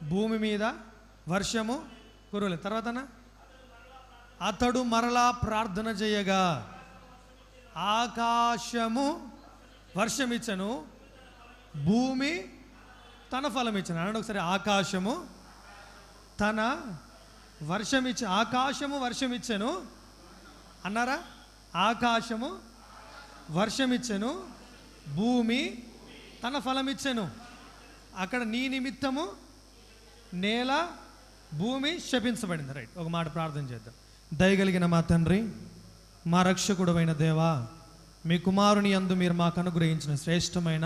భూమి మీద వర్షము కురవలేదు. తర్వాతనా అతడు మరలా ప్రార్థన చేయగా ఆకాశము వర్షం ఇచ్చను, భూమి తన ఫలం ఇచ్చను. అనండి ఒకసారి, ఆకాశము తన ఆకాశము వర్షం ఇచ్చను అన్నారా? ఆకాశము వర్షం ఇచ్చను, భూమి తన ఫలం ఇచ్చను. అక్కడ నీ నిమిత్తము నేల భూమి శపించబడింది. రైట్, ఒక మాట ప్రార్థన చేద్దాం. దయగలిగిన మా తండ్రి, మా రక్షకుడైన దేవా, మీ కుమారుని యందు మీరు మాకు అనుగ్రహించిన శ్రేష్టమైన,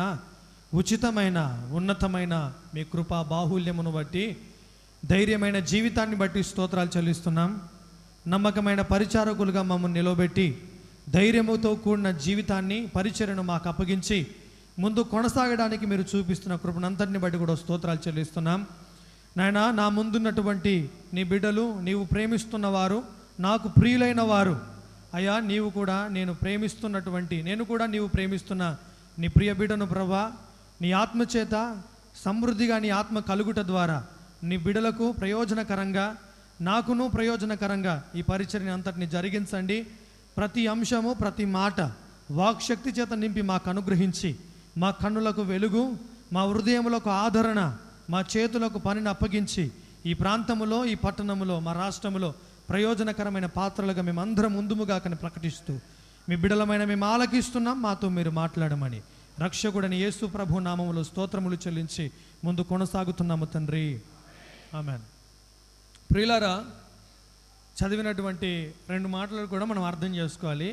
ఉచితమైన, ఉన్నతమైన మీ కృపా బాహుల్యమును బట్టి, ధైర్యమైన జీవితాన్ని బట్టి స్తోత్రాలు చెల్లిస్తున్నాం. నమ్మకమైన పరిచారకులుగా మమ్మల్ని నిలబెట్టి ధైర్యముతో కూడిన జీవితాన్ని, పరిచర్యను మాకు అప్పగించి ముందు కొనసాగడానికి మీరు చూపిస్తున్న కృపనంతటిని బట్టి కూడా స్తోత్రాలు చెల్లిస్తున్నాం. నాయనా, నా ముందున్నటువంటి నీ బిడ్డలు, నీవు ప్రేమిస్తున్న వారు, నాకు ప్రియులైన వారు, అయ్యా నీవు కూడా నేను కూడా నీవు ప్రేమిస్తున్న నీ ప్రియ బిడ్డను ప్రభా, నీ ఆత్మచేత సమృద్ధిగా నీ ఆత్మ కలుగుట ద్వారా నీ బిడ్డలకు ప్రయోజనకరంగా, నాకును ప్రయోజనకరంగా ఈ పరిచర్యని అంతటిని జరిగించండి. ప్రతి అంశము, ప్రతి మాట వాక్శక్తి చేత నింపి మాకు అనుగ్రహించి, మా కన్నులకు వెలుగు, మా హృదయములకు ఆదరణ, మా చేతులకు పనిని అప్పగించి ఈ ప్రాంతములో, ఈ పట్టణములో, మా రాష్ట్రములో ప్రయోజనకరమైన పాత్రలుగా మేమందరం ముందుముగాకని ప్రకటిస్తూ మీ బిడలమైన మేము ఆలకిస్తున్నాం. మాతో మీరు మాట్లాడమని రక్షకుడని యేసు ప్రభు నామములో స్తోత్రములు చెల్లించి ముందు కొనసాగుతున్నాము తండ్రి, ఆమేన్. ప్రియులారా, చదివినటువంటి 2 మాటలు కూడా మనం అర్థం చేసుకోవాలి.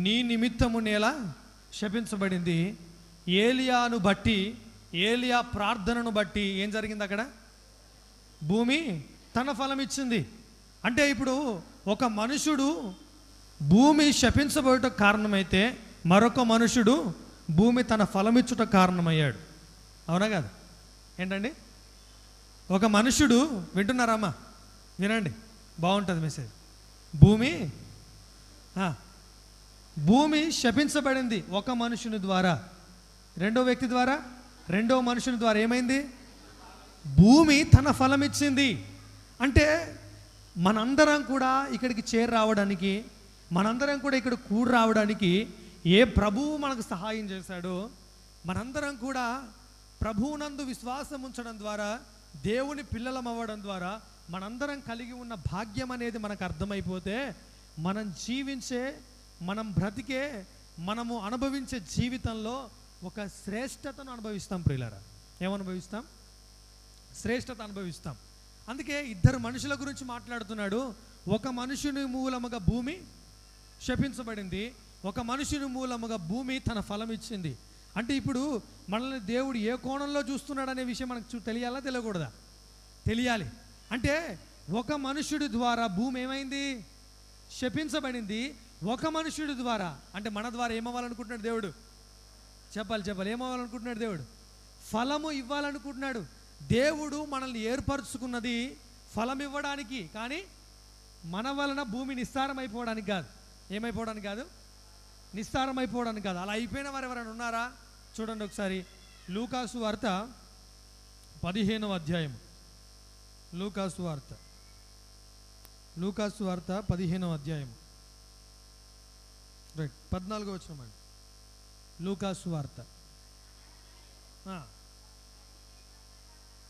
నీ నిమిత్తము నేల శపించబడింది. ఏలియాను బట్టి, ఏలియా ప్రార్థనను బట్టి ఏం జరిగింది? అక్కడ భూమి తన ఫలం ఇచ్చింది. అంటే ఇప్పుడు ఒక మనుషుడు భూమి శపించబోయట కారణమైతే, మరొక మనుషుడు భూమి తన ఫలమిచ్చుట కారణమయ్యాడు. అవునా కాదు? ఏంటండి, ఒక మనుషుడు, వింటున్నారమ్మా? వినండి, బాగుంటుంది మెసేజ్. భూమి శపించబడింది ఒక మనుషుని ద్వారా, రెండో వ్యక్తి ద్వారా, రెండో మనుషుని ద్వారా. ఏమైంది? భూమి తన ఫలం ఇచ్చింది. అంటే మనందరం కూడా ఇక్కడికి చేరి రావడానికి, మనందరం కూడా ఇక్కడ కూడి రావడానికి ఏ ప్రభువు మనకు సహాయం చేశాడో, మనందరం కూడా ప్రభువునందు విశ్వాసం ఉంచడం ద్వారా, దేవుని పిల్లలం అవ్వడం ద్వారా మనందరం కలిగి ఉన్న భాగ్యం అనేది మనకు అర్థమైపోతే, మనం జీవించే, మనం బ్రతికే, మనము అనుభవించే జీవితంలో ఒక శ్రేష్టతను అనుభవిస్తాం. ప్రియులారా, ఏమనుభవిస్తాం? శ్రేష్టత అనుభవిస్తాం. అందుకే 2 మనుషుల గురించి మాట్లాడుతున్నాడు. ఒక మనుషుని మూలముగా భూమి శపించబడింది, ఒక మనుషుని మూలముగా భూమి తన ఫలం ఇచ్చింది. అంటే ఇప్పుడు మనల్ని దేవుడు ఏ కోణంలో చూస్తున్నాడు అనే విషయం మనకు తెలియాలా, తెలియకూడదా? తెలియాలి. అంటే ఒక మనుషుడి ద్వారా భూమి ఏమైంది? శపించబడింది. ఒక మనుషుడి ద్వారా, అంటే మన ద్వారా ఏమవ్వాలనుకుంటున్నాడు దేవుడు? చెప్పాలి, ఏమవ్వాలనుకుంటున్నాడు దేవుడు? ఫలము ఇవ్వాలనుకుంటున్నాడు. దేవుడు మనల్ని ఏర్పరచుకున్నది ఫలం ఇవ్వడానికి, కానీ మన వలన భూమి నిస్సారమైపోవడానికి కాదు. ఏమైపోవడానికి కాదు? నిస్సారమైపోవడానికి కాదు. అలా అయిపోయిన వారు ఎవరైనా ఉన్నారా? చూడండి ఒకసారి, లూకాసు వార్త 15వ అధ్యాయం. లూకాసు వార్త 15వ అధ్యాయం, రైట్, 14వ వచనం అండి. లూకాసు వార్త.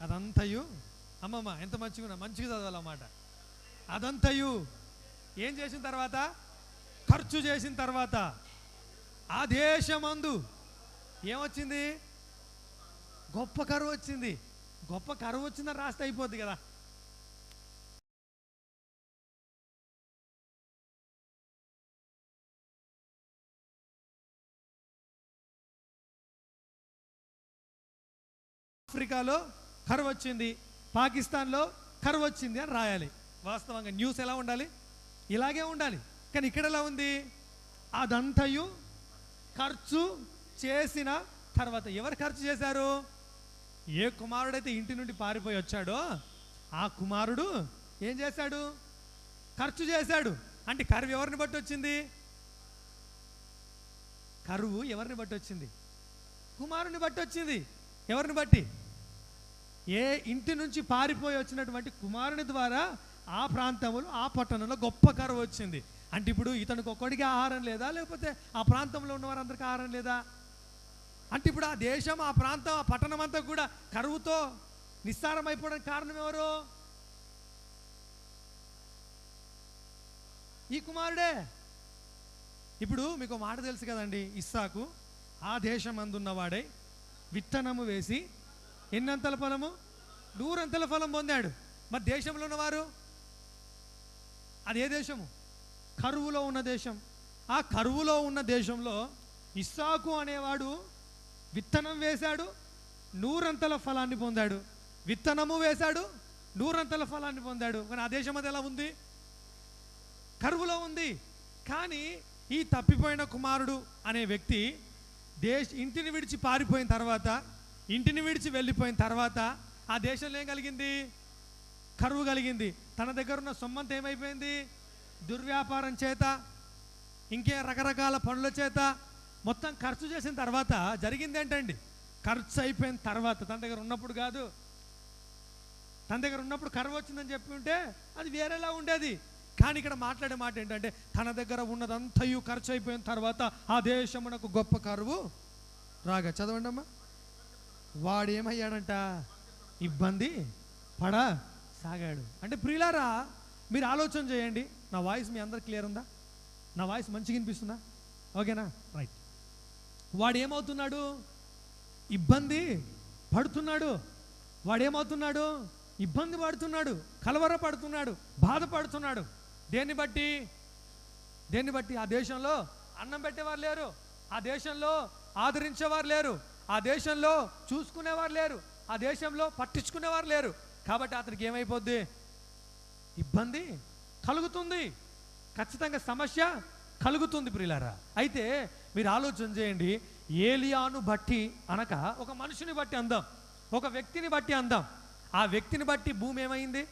అదంతయు, అమ్మమ్మ ఎంత మంచిగా చదవాలన్నమాట. అదంతయు ఏం చేసిన తర్వాత? ఖర్చు చేసిన తర్వాత ఆ దేశమందు ఏమొచ్చింది? గొప్ప కరువు వచ్చింది. గొప్ప కరువు వచ్చిందని రాస్తే అయిపోద్ది కదా. ఆఫ్రికాలో కరువు వచ్చింది, పాకిస్తాన్లో కరువు వచ్చింది అని రాయాలి. వాస్తవంగా న్యూస్ ఎలా ఉండాలి? ఇలాగే ఉండాలి. కానీ ఇక్కడ ఎలా ఉంది? అదంతయు ఖర్చు చేసిన తర్వాత. ఎవరు ఖర్చు చేశారు? ఏ కుమారుడైతే ఇంటి నుండి పారిపోయి వచ్చాడో ఆ కుమారుడు ఏం చేశాడు? ఖర్చు చేశాడు. అంటే కరువు ఎవరిని బట్టి వచ్చింది? కరువు ఎవరిని బట్టి వచ్చింది? కుమారుని బట్టి వచ్చింది. ఎవరిని బట్టి? ఏ ఇంటి నుంచి పారిపోయి వచ్చినటువంటి కుమారుని ద్వారా ఆ ప్రాంతంలో ఆ పట్టణంలో గొప్ప కరువు వచ్చింది. అంటే ఇప్పుడు ఇతనికి ఒక్కడికి ఆహారం లేదా, లేకపోతే ఆ ప్రాంతంలో ఉన్న వారందరికీ ఆహారం లేదా? అంటే ఇప్పుడు ఆ దేశం, ఆ ప్రాంతం, ఆ పట్టణం అంతా కూడా కరువుతో నిస్సారమైపోవడానికి కారణం ఎవరు? ఈ కుమారుడే. ఇప్పుడు మీకు మాట తెలుసు కదండి, ఇస్సాకు ఆ దేశం అందున్నవాడై విత్తనము వేసి ఎన్నంతల ఫలము, 100 ఫలం పొందాడు. మరి దేశంలో ఉన్నవారు, అదే దేశము కరువులో ఉన్న దేశం. ఆ కరువులో ఉన్న దేశంలో ఇస్సాకు అనేవాడు విత్తనం వేశాడు, 100 ఫలాన్ని పొందాడు. విత్తనము వేశాడు, 100 ఫలాన్ని పొందాడు. కానీ ఆ దేశం అది ఎలా ఉంది? కరువులో ఉంది. కానీ ఈ తప్పిపోయిన కుమారుడు అనే వ్యక్తి ఇంటిని విడిచి పారిపోయిన తర్వాత, ఇంటిని విడిచి వెళ్ళిపోయిన తర్వాత ఆ దేశంలో ఏం కలిగింది? కరువు కలిగింది. తన దగ్గర ఉన్న సొమ్మంతా ఏమైపోయింది? దుర్వ్యాపారం చేత, ఇంకే రకరకాల పనుల చేత మొత్తం ఖర్చు చేసిన తర్వాత జరిగింది ఏంటండి? ఖర్చు అయిపోయిన తర్వాత, తన దగ్గర ఉన్నప్పుడు కాదు, తన దగ్గర ఉన్నప్పుడు కరువు వచ్చిందని చెప్పి ఉంటే అది వేరేలా ఉండేది. కానీ ఇక్కడ మాట్లాడే మాట ఏంటంటే, తన దగ్గర ఉన్నదంతయు ఖర్చు అయిపోయిన తర్వాత ఆ దేశమునకు గొప్ప కరువు రాగా. చదవండి అమ్మా. వాడు ఏమయ్యాడంట? ఇబ్బంది పడసాగాడు. అంటే ప్రియులారా, మీరు ఆలోచన చేయండి. నా వాయిస్ మీ అందరు క్లియర్ ఉందా? నా వాయిస్ మంచిగా వినిపిస్తుందా? ఓకేనా? రైట్. వాడు ఏమవుతున్నాడు? ఇబ్బంది పడుతున్నాడు. వాడేమవుతున్నాడు? ఇబ్బంది పడుతున్నాడు, కలవరపడుతున్నాడు, బాధపడుతున్నాడు. దేన్ని బట్టి? దేన్ని బట్టి? ఆ దేశంలో అన్నం పెట్టేవారు లేరు, ఆ దేశంలో ఆదరించేవారు లేరు, ఆ దేశంలో చూసుకునేవారు లేరు, ఆ దేశంలో పట్టించుకునేవారు లేరు. కాబట్టి అతనికి ఏమైపోద్ది? ఇబ్బంది కలుగుతుంది, ఖచ్చితంగా సమస్య కలుగుతుంది ప్రియులారా. అయితే మీరు ఆలోచన చేయండి. ఏలియాను బట్టి అనక ఒక మనిషిని బట్టి అందాం, ఒక వ్యక్తిని బట్టి అందాం. ఆ వ్యక్తిని బట్టి భూమి ఏమైంది?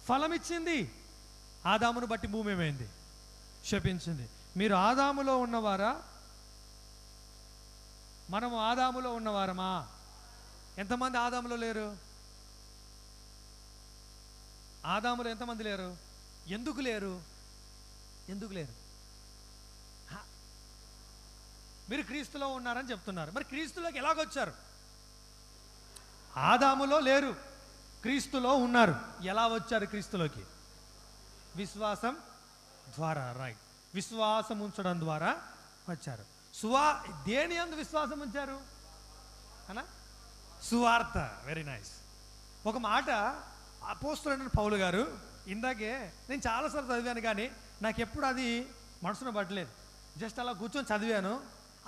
ఫలం ఇచ్చింది. ఆదామును బట్టి భూమి ఏమైంది? శపించింది. మీరు ఆదాములో ఉన్నవారా? మనము ఆదాములో ఉన్నవారమా? ఎంతమంది ఆదాములో లేరు? ఆదాములో ఎంతమంది లేరు? ఎందుకు లేరు? ఎందుకు లేరు? మీరు క్రీస్తులో ఉన్నారని చెప్తున్నారు. మరి క్రీస్తులోకి ఎలాగొచ్చారు? ఆదాములో లేరు, క్రీస్తులో ఉన్నారు. ఎలా వచ్చారు క్రీస్తులోకి? విశ్వాసం ద్వారా. రైట్. విశ్వాసం ఉంచడం ద్వారా వచ్చారు. దేని యందు విశ్వాసం ఉంచారు అనా? సువార్త. Very nice. ఒక మాట అపోస్తలుడైన పౌలు గారు, ఇందాకే నేను చాలాసార్లు చదివాను కానీ నాకు ఎప్పుడు అది మనసున పట్టలేదు. జస్ట్ అలా కూర్చొని చదివాను,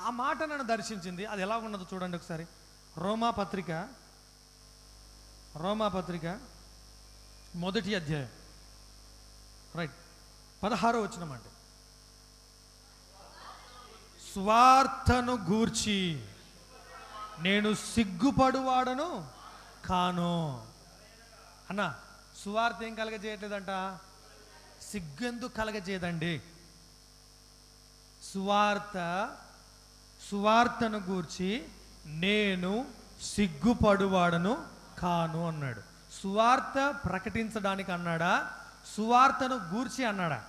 ఆ మాట నన్ను దర్శించింది. అది ఎలా ఉన్నదో చూడండి ఒకసారి. రోమాపత్రిక 1వ అధ్యాయం, రైట్, 16వ వచనం అండి. స్వార్థను గూర్చి నేను సిగ్గుపడువాడను కాను అన్న. సువార్త ఏం కలగజేయట్లేదంట? సిగ్గెందుకు కలగజేయదండి? సువార్తను గూర్చి నేను సిగ్గుపడువాడను కాను అన్నాడు. సువార్త ప్రకటించడానికి అన్నాడా? సువార్తను గూర్చి అన్నాడా?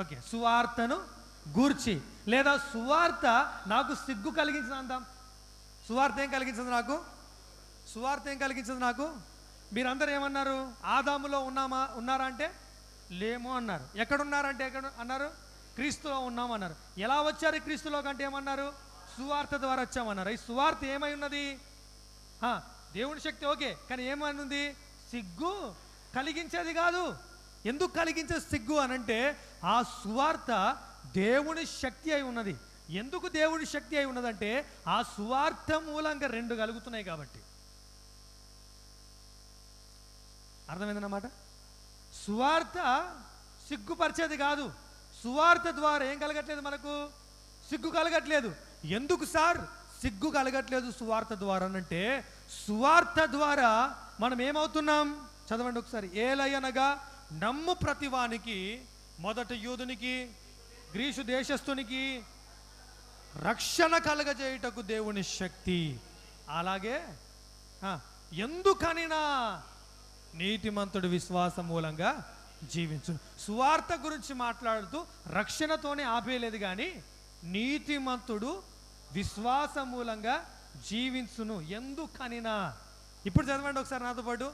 ఓకే, సువార్తను గూర్చి. లేదా సువార్త నాకు సిగ్గు కలిగించిన అందాం. సువార్త ఏం కలిగించదు నాకు? సువార్త ఏం కలిగించదు నాకు? మీరందరూ ఏమన్నారు? ఆదాములో ఉన్నారా అంటే లేము అన్నారు. ఎక్కడున్నారంటే ఎక్కడ అన్నారు? క్రీస్తులో ఉన్నాము అన్నారు. ఎలా వచ్చారు క్రీస్తులో కంటే ఏమన్నారు? సువార్త ద్వారా వచ్చామన్నారు. ఈ సువార్త ఏమై ఉన్నది? దేవుని శక్తి, ఓకే, కానీ ఏమనుంది? సిగ్గు కలిగించేది కాదు. ఎందుకు కలిగించేది సిగ్గు అనంటే ఆ సువార్త దేవుని శక్తి అయి ఉన్నది. ఎందుకు దేవుని శక్తి అయి ఉన్నదంటే ఆ సువార్త మూలంగా 2 కలుగుతున్నాయి కాబట్టి. అర్థమైందన్నమాట. సువార్త సిగ్గుపరిచేది కాదు. సువార్త ద్వారా ఏం కలగట్లేదు మనకు? సిగ్గు కలగట్లేదు. ఎందుకు సార్ సిగ్గు కలగట్లేదు సువార్త ద్వారా అంటే, సువార్త ద్వారా మనం ఏమవుతున్నాం? చదవండి ఒకసారి. ఏలయనగా నమ్ము ప్రతివానికి, మొదట యూదునికి గ్రీసు దేశస్థునికి రక్షణ కలగజేయుటకు దేవుని శక్తి. అలాగే ఎందుకనినా నీతిమంతుడు విశ్వాస మూలంగా జీవించును. సువార్త గురించి మాట్లాడుతూ రక్షణతోనే ఆపేయలేదు, కానీ నీతిమంతుడు విశ్వాస మూలంగా జీవించును ఎందుకనినా. ఇప్పుడు చదవండి ఒకసారి నాతో పాటు.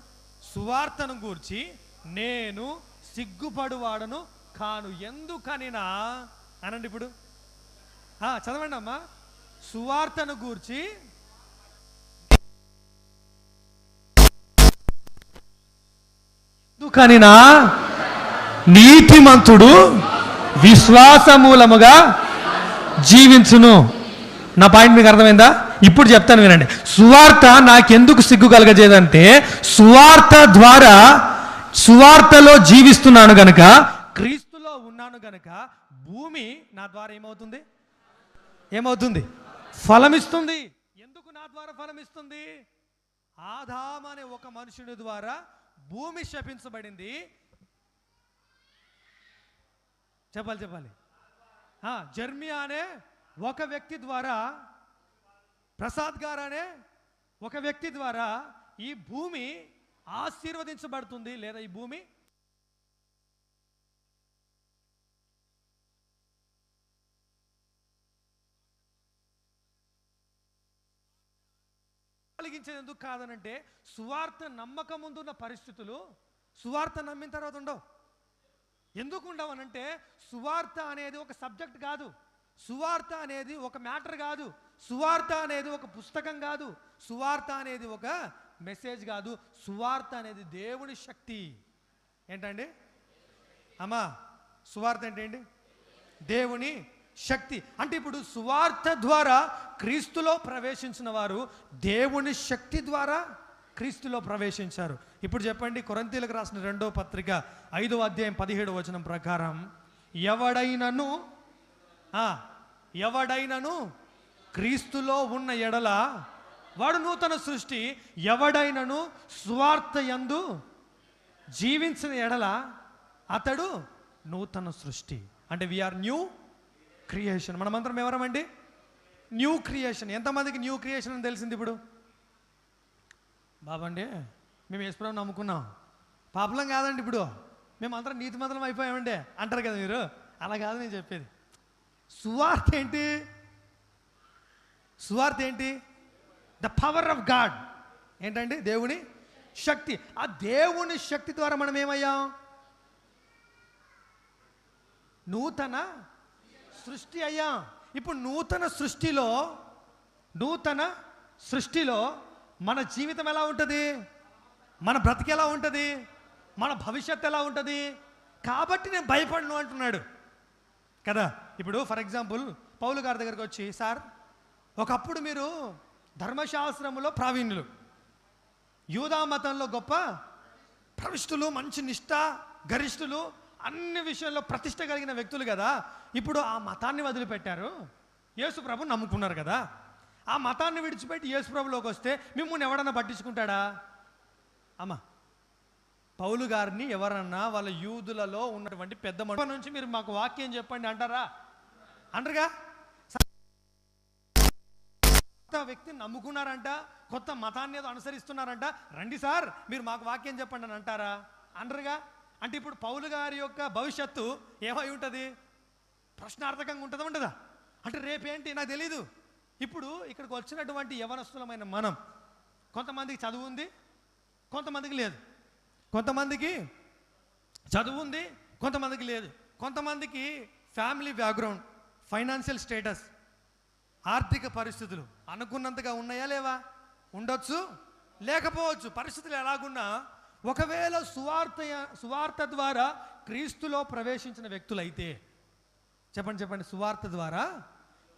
సువార్తను గూర్చి నేను సిగ్గుపడువాడను కాను ఎందుకనినా అనండి. ఇప్పుడు చదవండి అమ్మా. సువార్తను గూర్చి ఎందుకనినా నీతిమంతుడు విశ్వాస మూలముగా జీవించును. నా పాయింట్ మీకు అర్థమైందా? ఇప్పుడు చెప్తాను వినండి. సువార్త నాకెందుకు సిగ్గు కలగజేదంటే, సువార్తలో జీవిస్తున్నాను గనక, క్రీస్తులో ఉన్నాను గనక భూమి నా ద్వారా ఏమవుతుంది? ఫలమిస్తుంది. ఎందుకు నా ద్వారా ఫలమిస్తుంది? ఆదాము అనే ఒక మనుషుడి ద్వారా భూమి శపించబడింది. చెప్పాలి. జర్మియా అనే ఒక వ్యక్తి ద్వారా, ప్రసాద్ గారు అనే ఒక వ్యక్తి ద్వారా ఈ భూమి ఆశీర్వదించబడుతుంది, లేదా ఈ భూమి కలిగించేది. ఎందుకు కాదనంటే, సువార్త నమ్మకం ముందున్న పరిస్థితులు సువార్త నమ్మిన తర్వాత ఉండవు. ఎందుకు ఉండవనంటే, సువార్త అనేది ఒక సబ్జెక్ట్ కాదు, సువార్త అనేది ఒక మ్యాటర్ కాదు, సువార్త అనేది ఒక పుస్తకం కాదు, సువార్త అనేది ఒక మెసేజ్ కాదు. సువార్త అనేది దేవుని శక్తి. ఏంటండి అమ్మా? సువార్త అంటే ఏంటి? దేవుని శక్తి. అంటే ఇప్పుడు సువార్త ద్వారా క్రీస్తులో ప్రవేశించిన వారు దేవుని శక్తి ద్వారా క్రీస్తులో ప్రవేశించారు. ఇప్పుడు చెప్పండి, కొరింథీయులకు రాసిన 2వ పత్రిక 5వ అధ్యాయం 17వ వచనం ప్రకారం, ఎవడైనను క్రీస్తులో ఉన్న ఎడల వాడు నూతన సృష్టి. ఎవడైనను సువార్త యందు జీవించిన ఎడల అతడు నూతన సృష్టి. అంటే వీఆర్ న్యూ క్రియేషన్. మనమందరం ఎవరమండి? New creation. ఎంతమందికి న్యూ క్రియేషన్ అని తెలిసింది? ఇప్పుడు బాబండి మేము యేసుప్రభువుని నమ్ముకున్నాం, పాపలం కాదండి, ఇప్పుడు మేము అందరం నీతిమంతులం అయిపోయామండి అంటారు కదా మీరు. అలా కాదు నేను చెప్పేది. సువార్త ఏంటి? The power of God. ఏంటండి? దేవుని శక్తి. ఆ దేవుని శక్తి ద్వారా మనం ఏమయ్యాం? నూతన సృష్టి అయ్యాం. ఇప్పుడు నూతన సృష్టిలో మన జీవితం ఎలా ఉంటుంది? మన బ్రతికి ఎలా ఉంటుంది? మన భవిష్యత్తు ఎలా ఉంటుంది? కాబట్టి నేను భయపడను అంటున్నాడు కదా. ఇప్పుడు ఫర్ ఎగ్జాంపుల్ పౌలు గారి దగ్గరికి వచ్చి, సార్ ఒకప్పుడు మీరు ధర్మశాస్త్రములో ప్రావీణ్యులు, యూదా మతంలో గొప్ప ప్రవిష్టులు, మంచి నిష్ఠ గరిష్ఠులు, అన్ని విషయాల్లో ప్రతిష్ట కలిగిన వ్యక్తులు కదా. ఇప్పుడు ఆ మతాన్ని వదిలిపెట్టారు, యేసు ప్రభుని నమ్ముకున్నారు కదా. ఆ మతాన్ని విడిచిపెట్టి యేసు ప్రభులోకి వస్తే మిమ్మల్ని ఎవడన్నా పట్టించుకుంటాడా? అమ్మా, పౌలు గారిని ఎవరన్నా వాళ్ళ యూదులలో ఉన్నటువంటి పెద్ద మనుషుల నుంచి మీరు మాకు వాక్యం చెప్పండి అంటారా? అంటారుగా. కొత్త వ్యక్తిని నమ్ముకున్నారంట, కొత్త మతాన్ని ఏదో అనుసరిస్తున్నారంట, రండి సార్ మీరు మాకు వాక్యం చెప్పండి అని అంటారా? అనరుగా. అంటే ఇప్పుడు పౌలు గారి యొక్క భవిష్యత్తు ఏమై ఉంటుంది? ప్రశ్నార్థకంగా ఉంటుందా ఉండదా? అంటే రేపేంటి నాకు తెలీదు. ఇప్పుడు ఇక్కడికి వచ్చినటువంటి యవనస్తులమైన మనం, కొంతమందికి చదువు ఉంది, కొంతమందికి లేదు, కొంతమందికి చదువు ఉంది, కొంతమందికి లేదు, కొంతమందికి ఫ్యామిలీ బ్యాక్గ్రౌండ్, ఫైనాన్షియల్ స్టేటస్, ఆర్థిక పరిస్థితులు అనుకున్నంతగా ఉన్నాయా లేవా? ఉండొచ్చు, లేకపోవచ్చు. పరిస్థితులు ఎలాగున్నా ఒకవేళ సువార్త ద్వారా క్రీస్తులో ప్రవేశించిన వ్యక్తులైతే, చెప్పండి, సువార్త ద్వారా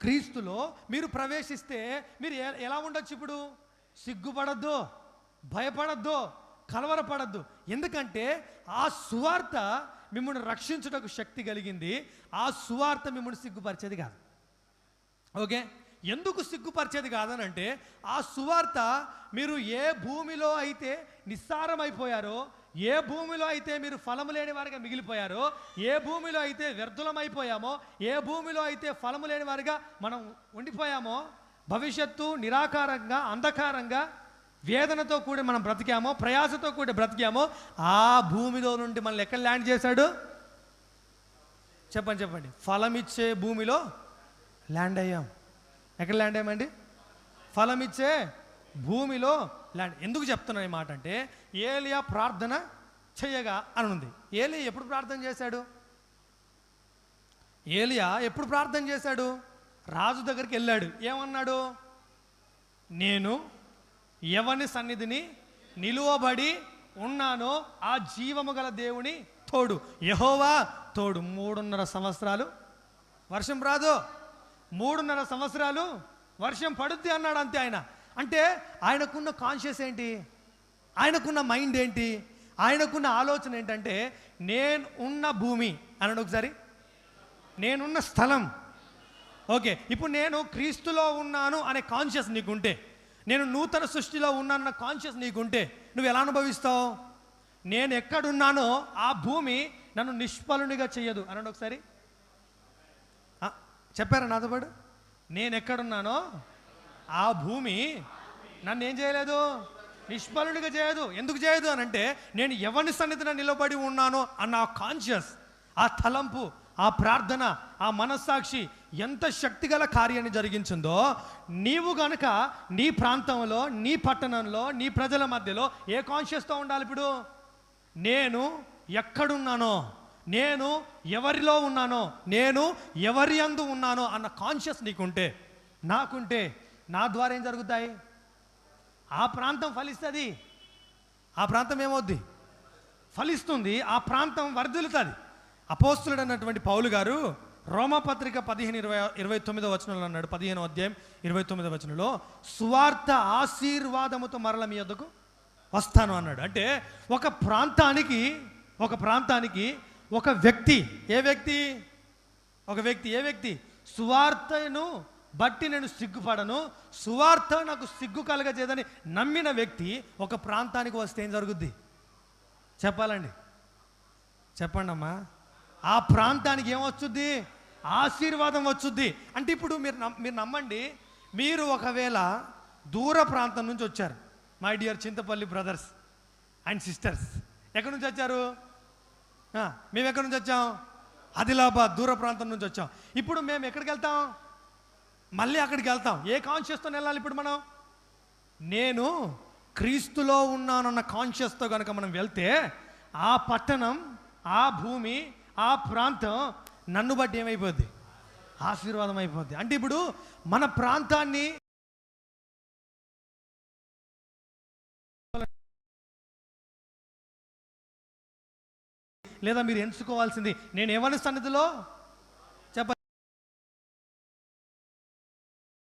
క్రీస్తులో మీరు ప్రవేశిస్తే మీరు ఎలా ఉండొచ్చు? ఇప్పుడు సిగ్గుపడద్దు, భయపడద్దు, కలవరపడద్దు. ఎందుకంటే ఆ సువార్త మిమ్మల్ని రక్షించుటకు శక్తి కలిగింది. ఆ సువార్త మిమ్మల్ని సిగ్గుపరిచేది కాదు. ఓకే, ఎందుకు సిగ్గుపరిచేది కాదనంటే, ఆ సువార్త మీరు ఏ భూమిలో అయితే నిస్సారమైపోయారో, ఏ భూమిలో అయితే మీరు ఫలము లేని వారిగా మిగిలిపోయారో, ఏ భూమిలో అయితే వ్యర్థులమైపోయామో, ఏ భూమిలో అయితే ఫలము లేని వారిగా మనం ఉండిపోయామో, భవిష్యత్తు నిరాకారంగా, అంధకారంగా, వేదనతో కూడి మనం బ్రతికామో, ప్రయాసతో కూడి బ్రతికామో, ఆ భూమిలో నుండి మనల్ని ఎక్కడ ల్యాండ్ చేశాడు? చెప్పండి. ఫలమిచ్చే భూమిలో ల్యాండ్ అయ్యాం. ఎక్కడ ల్యాండ్ అయ్యామండి? ఫలమిచ్చే భూమిలో ల్యాండ్. ఎందుకు చెప్తున్నాను ఈ మాట అంటే, ఏలియా ప్రార్థన చెయ్యగా అని ఉంది. ఏలియా ఎప్పుడు ప్రార్థన చేశాడు? రాజు దగ్గరికి వెళ్ళాడు. ఏమన్నాడు? నేను ఎవని సన్నిధిని నిలువబడి ఉన్నానో ఆ జీవము గల దేవుని తోడు, యెహోవా తోడు. 3.5 సంవత్సరాలు వర్షం రాదు, 3.5 సంవత్సరాలు వర్షం పడుద్ది అన్నాడు. అంతే. అంటే ఆయనకున్న కాన్షియస్ ఏంటి? ఆయనకున్న మైండ్ ఏంటి? ఆయనకున్న ఆలోచన ఏంటంటే, నేను ఉన్న భూమి అన్నాడు ఒకసారి, నేనున్న స్థలం. ఓకే, ఇప్పుడు నేను క్రీస్తులో ఉన్నాను అనే కాన్షియస్ నీకుంటే, నేను నూతన సృష్టిలో ఉన్నానన్న కాన్షియస్ నీకుంటే, నువ్వు ఎలా అనుభవిస్తావు? నేను ఎక్కడున్నానో ఆ భూమి నన్ను నిష్ఫలునిగా చెయ్యదు అన్నాడు ఒకసారి. చెప్పారా నాతో పాటు? నేను ఎక్కడున్నానో ఆ భూమి నన్ను ఏం చేయలేదు? నిష్ఫలునిగా చేయదు. ఎందుకు చేయదు అని అంటే, నేను ఎవరి సన్నిధిన నిలబడి ఉన్నానో అన్న ఆ కాన్షియస్, ఆ తలంపు, ఆ ప్రార్థన, ఆ మనస్సాక్షి ఎంత శక్తిగల కార్యాన్ని జరిగించిందో, నీవు గనుక నీ ప్రాంతంలో, నీ పట్టణంలో, నీ ప్రజల మధ్యలో ఏ కాన్షియస్తో ఉండాలి? ఇప్పుడు నేను ఎక్కడున్నానో, నేను ఎవరిలో ఉన్నానో, నేను ఎవరి యందు ఉన్నానో అన్న కాన్షియస్ నీకుంటే, నాకుంటే, నా ద్వారా ఏం జరుగుతాయి? ఆ ప్రాంతం ఫలిస్తుంది. ఆ ప్రాంతం ఏమవుద్ది? ఫలిస్తుంది. ఆ ప్రాంతం వర్ధిల్లుతుంది. అపోస్తులుడు అన్నటువంటి పౌలు గారు రోమపత్రిక 15:29 వచనంలో అన్నాడు, 15వ అధ్యాయం 29వ వచనంలో, సువార్త ఆశీర్వాదముతో మరల మీ యొద్దకు వస్తాను అన్నాడు. అంటే ఒక ప్రాంతానికి ఒక వ్యక్తి, ఏ వ్యక్తి సువార్తను బట్టి నేను సిగ్గుపడను, సువార్త నాకు సిగ్గు కలగజేదని నమ్మిన వ్యక్తి ఒక ప్రాంతానికి వస్తే ఏం జరుగుద్ది? చెప్పండి అమ్మా. ఆ ప్రాంతానికి ఏమొచ్చుద్ది? ఆశీర్వాదం వచ్చుద్ది. అంటే ఇప్పుడు మీరు నమ్మండి, మీరు ఒకవేళ దూర ప్రాంతం నుంచి వచ్చారు, my dear Chintapalli brothers and sisters. ఎక్కడి నుంచి వచ్చారు? మేము ఎక్కడి నుంచి వచ్చాం? ఆదిలాబాద్ దూర ప్రాంతం నుంచి వచ్చాం. ఇప్పుడు మేము ఎక్కడికి వెళ్తాం? మళ్ళీ అక్కడికి వెళ్తాం. ఏ కాన్షియస్తో వెళ్ళాలి ఇప్పుడు మనం? నేను క్రీస్తులో ఉన్నానన్న కాన్షియస్తో కనుక మనం వెళ్తే, ఆ పట్టణం, ఆ భూమి, ఆ ప్రాంతం నన్ను బట్టి ఏమైపోద్ది? ఆశీర్వాదం అయిపోద్ది. అంటే ఇప్పుడు మన ప్రాంతాన్ని లేదా మీరు ఎంచుకోవాల్సింది, నేను ఎవరి సన్నిధిలో చెప్ప,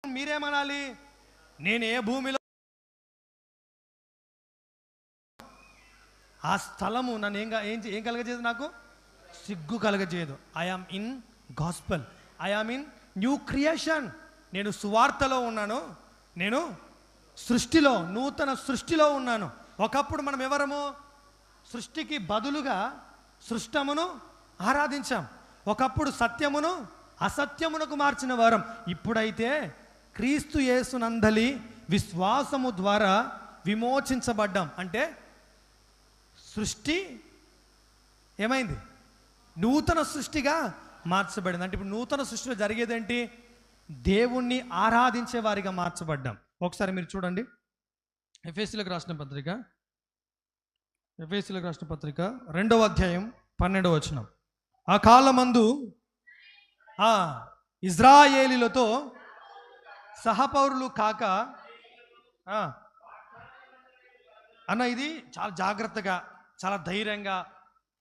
మీరేమనాలి? నేను ఏ భూమిలో, ఆ స్థలము నన్ను ఏం కలగజేయదు? నాకు సిగ్గు కలగజేయదు. I am in gospel, I am in new creation. నేను సువార్తలో ఉన్నాను, నేను సృష్టిలో, నూతన సృష్టిలో ఉన్నాను. ఒకప్పుడు మనం ఎవరము? సృష్టికి బదులుగా సృష్టమును ఆరాధించాం. ఒకప్పుడు సత్యమును అసత్యమునకు మార్చిన వారం. ఇప్పుడైతే క్రీస్తు యేసునందలి విశ్వాసము ద్వారా విమోచించబడ్డాం. అంటే సృష్టి ఏమైంది? నూతన సృష్టిగా మార్చబడింది. అంటే ఇప్పుడు నూతన సృష్టిలో జరిగేదేంటి? దేవుణ్ణి ఆరాధించే వారిగా మార్చబడ్డాం. ఒకసారి మీరు చూడండి, ఎఫెసీయులకు రాసిన పత్రిక 2వ అధ్యాయం 12వ వచనం. ఆ కాలమందు ఇజ్రాయేలీలతో సహపౌరులు కాక అన్న, ఇది చాలా జాగ్రత్తగా, చాలా ధైర్యంగా,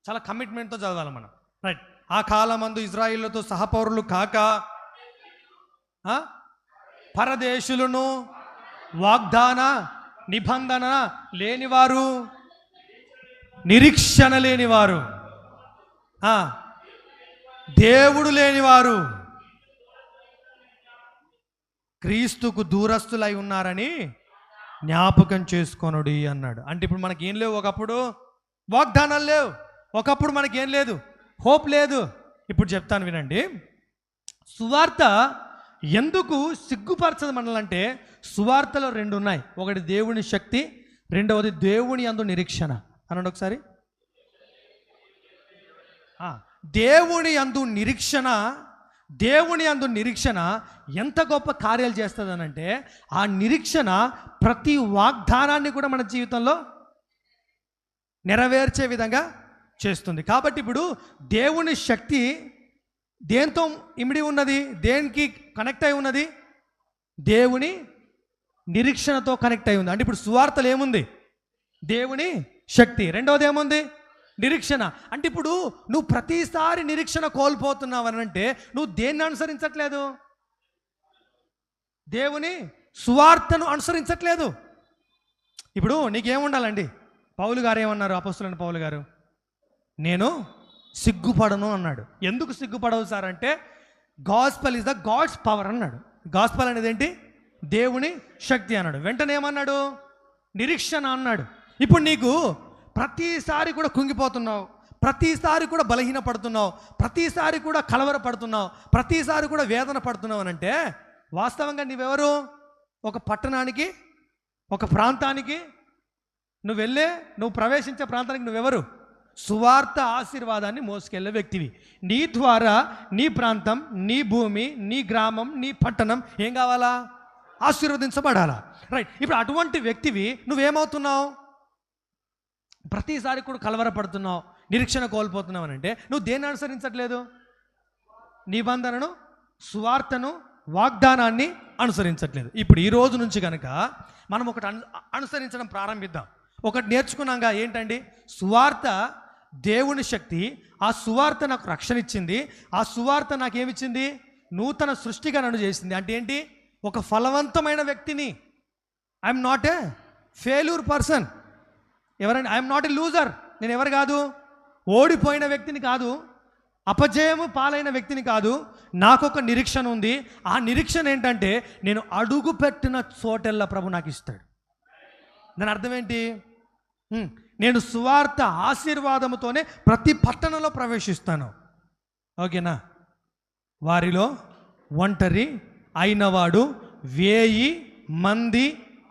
చాలా కమిట్మెంట్తో చదవాలి మనం. రైట్. ఆ కాలమందు ఇజ్రాయేలీలతో సహపౌరులు కాక పరదేశులను, వాగ్దాన నిబంధన లేనివారు, నిరీక్షణ లేనివారు, దేవుడు లేనివారు, క్రీస్తుకు దూరస్తులై ఉన్నారని జ్ఞాపకం చేసుకొనుడి అన్నాడు. అంటే ఇప్పుడు మనకి ఏం లేవు? ఒకప్పుడు వాగ్దానాలు లేవు, ఒకప్పుడు మనకి ఏం లేదు, హోప్ లేదు. ఇప్పుడు చెప్తాను వినండి. సువార్త ఎందుకు సిగ్గుపరచదు మనల్ని అంటే, సువార్తలో రెండు ఉన్నాయి. ఒకటి దేవుని శక్తి, రెండవది దేవుని యందు నిరీక్షణ. అనండి ఒకసారి. దేవుని యందు నిరీక్షణ, దేవుని యందు నిరీక్షణ ఎంత గొప్ప కార్యాలు చేస్తుందనంటే, ఆ నిరీక్షణ ప్రతి వాగ్దానాన్ని కూడా మన జీవితంలో నెరవేర్చే విధంగా చేస్తుంది. కాబట్టి ఇప్పుడు దేవుని శక్తి దేంతో ఇమిడి ఉన్నది? దేనికి కనెక్ట్ అయి ఉన్నది? దేవుని నిరీక్షణతో కనెక్ట్ అయి ఉంది. అంటే ఇప్పుడు సువార్తలు ఏముంది? దేవుని శక్తి. రెండవది ఏముంది? నిరీక్షణ. అంటే ఇప్పుడు నువ్వు ప్రతిసారి నిరీక్షణ కోల్పోతున్నావు అని అంటే నువ్వు దేన్ని అనుసరించట్లేదు? దేవుని సువార్తను అనుసరించట్లేదు. ఇప్పుడు నీకేముండాలండి? పౌలు గారు ఏమన్నారు? అపొస్తలుడైన పౌలు గారు, నేను సిగ్గుపడను అన్నాడు. ఎందుకు సిగ్గుపడవు సార్ అంటే, gospel is the God's power అన్నాడు. గాస్పెల్ అనేది ఏంటి? దేవుని శక్తి అన్నాడు. వెంటనే ఏమన్నాడు? నిరీక్షణ అన్నాడు. ఇప్పుడు నీకు ప్రతిసారి కూడా కుంగిపోతున్నావు, ప్రతిసారి కూడా బలహీనపడుతున్నావు, ప్రతిసారి కూడా కలవరపడుతున్నావు, ప్రతిసారి కూడా వేదన పడుతున్నావు అని అంటే వాస్తవంగా నీవెవరు? ఒక పట్టణానికి, ఒక ప్రాంతానికి నువ్వు ప్రవేశించే ప్రాంతానికి నువ్వెవరు? సువార్త ఆశీర్వాదాన్ని మోసుకెళ్ళే వ్యక్తివి. నీ ద్వారా నీ ప్రాంతం, నీ భూమి, నీ గ్రామం, నీ పట్టణం ఏం కావాలా? ఆశీర్వదించబడాలా. రైట్. ఇప్పుడు అటువంటి వ్యక్తివి నువ్వేమవుతున్నావు? ప్రతిసారి కూడా కలవరపడుతున్నావు, నిరీక్షణ కోల్పోతున్నావు అని అంటే నువ్వు దేన్ని అనుసరించట్లేదు? నిబంధనను, సువార్తను, వాగ్దానాన్ని అనుసరించట్లేదు. ఇప్పుడు ఈ రోజు నుంచి కనుక మనం ఒకటి అనుసరించడం ప్రారంభిద్దాం. ఒకటి నేర్చుకున్నాగా, ఏంటండి? సువార్త దేవుని శక్తి. ఆ సువార్త నాకు రక్షణ ఇచ్చింది. ఆ సువార్త నాకేమిచ్చింది? నూతన సృష్టిగా నన్ను చేసింది. అంటే ఏంటి? ఒక ఫలవంతమైన వ్యక్తిని. I am not a failure person. ఎవరండి? I am not a loser. నేను ఎవరు కాదు? ఓడిపోయిన వ్యక్తిని కాదు, అపజయము పాలైన వ్యక్తిని కాదు. నాకు ఒక నిరీక్షణ ఉంది. ఆ నిరీక్షణ ఏంటంటే, నేను అడుగు పెట్టిన చోటెల్లా ప్రభు నాకు ఇస్తాడు. దాని అర్థం ఏంటి? నేను సువార్త ఆశీర్వాదముతోనే ప్రతి పట్టణంలో ప్రవేశిస్తాను. ఓకేనా? వారిలో ఒంటరి అయినవాడు 1000 మంది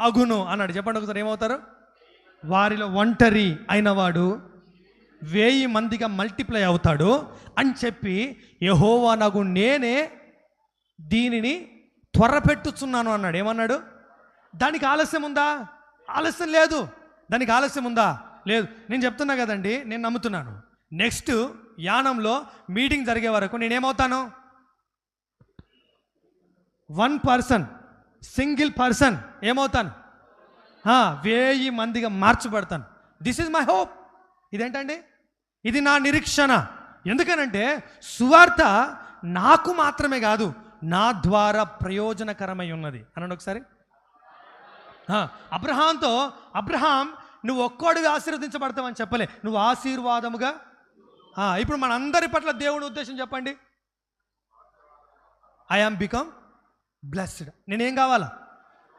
అగును అన్నాడు. చెప్పండి ఒకసారి, ఏమవుతారు? వారిలో ఒంటరి అయినవాడు 1000 మందిగా మల్టిప్లై అవుతాడు అని చెప్పి, యెహోవా నగు నేనే దీనిని త్వరపెట్టుచున్నాను అన్నాడు. ఏమన్నాడు? దానికి ఆలస్యం ఉందా? ఆలస్యం లేదు. దానికి ఆలస్యం ఉందా? లేదు. నేను చెప్తున్నా కదండి, నేను నమ్ముతున్నాను. నెక్స్ట్ యానంలో మీటింగ్ జరిగే వరకు నేనేమవుతాను? 1 పర్సన్, సింగిల్ పర్సన్ ఏమవుతాను? 1000 మందిగా మార్చబడతాను. This is my hope. ఇదేంటండి? ఇది నా నిరీక్షణ. ఎందుకనంటే సువార్త నాకు మాత్రమే కాదు, నా ద్వారా ప్రయోజనకరమై ఉన్నది అనండి ఒకసారి. అబ్రహాం నువ్వు ఒక్కడివి ఆశీర్వదించబడతావని చెప్పలే, నువ్వు ఆశీర్వాదముగా. ఇప్పుడు మన అందరి పట్ల దేవుని ఉద్దేశం చెప్పండి. I am become blessed. నేనేం కావాలా?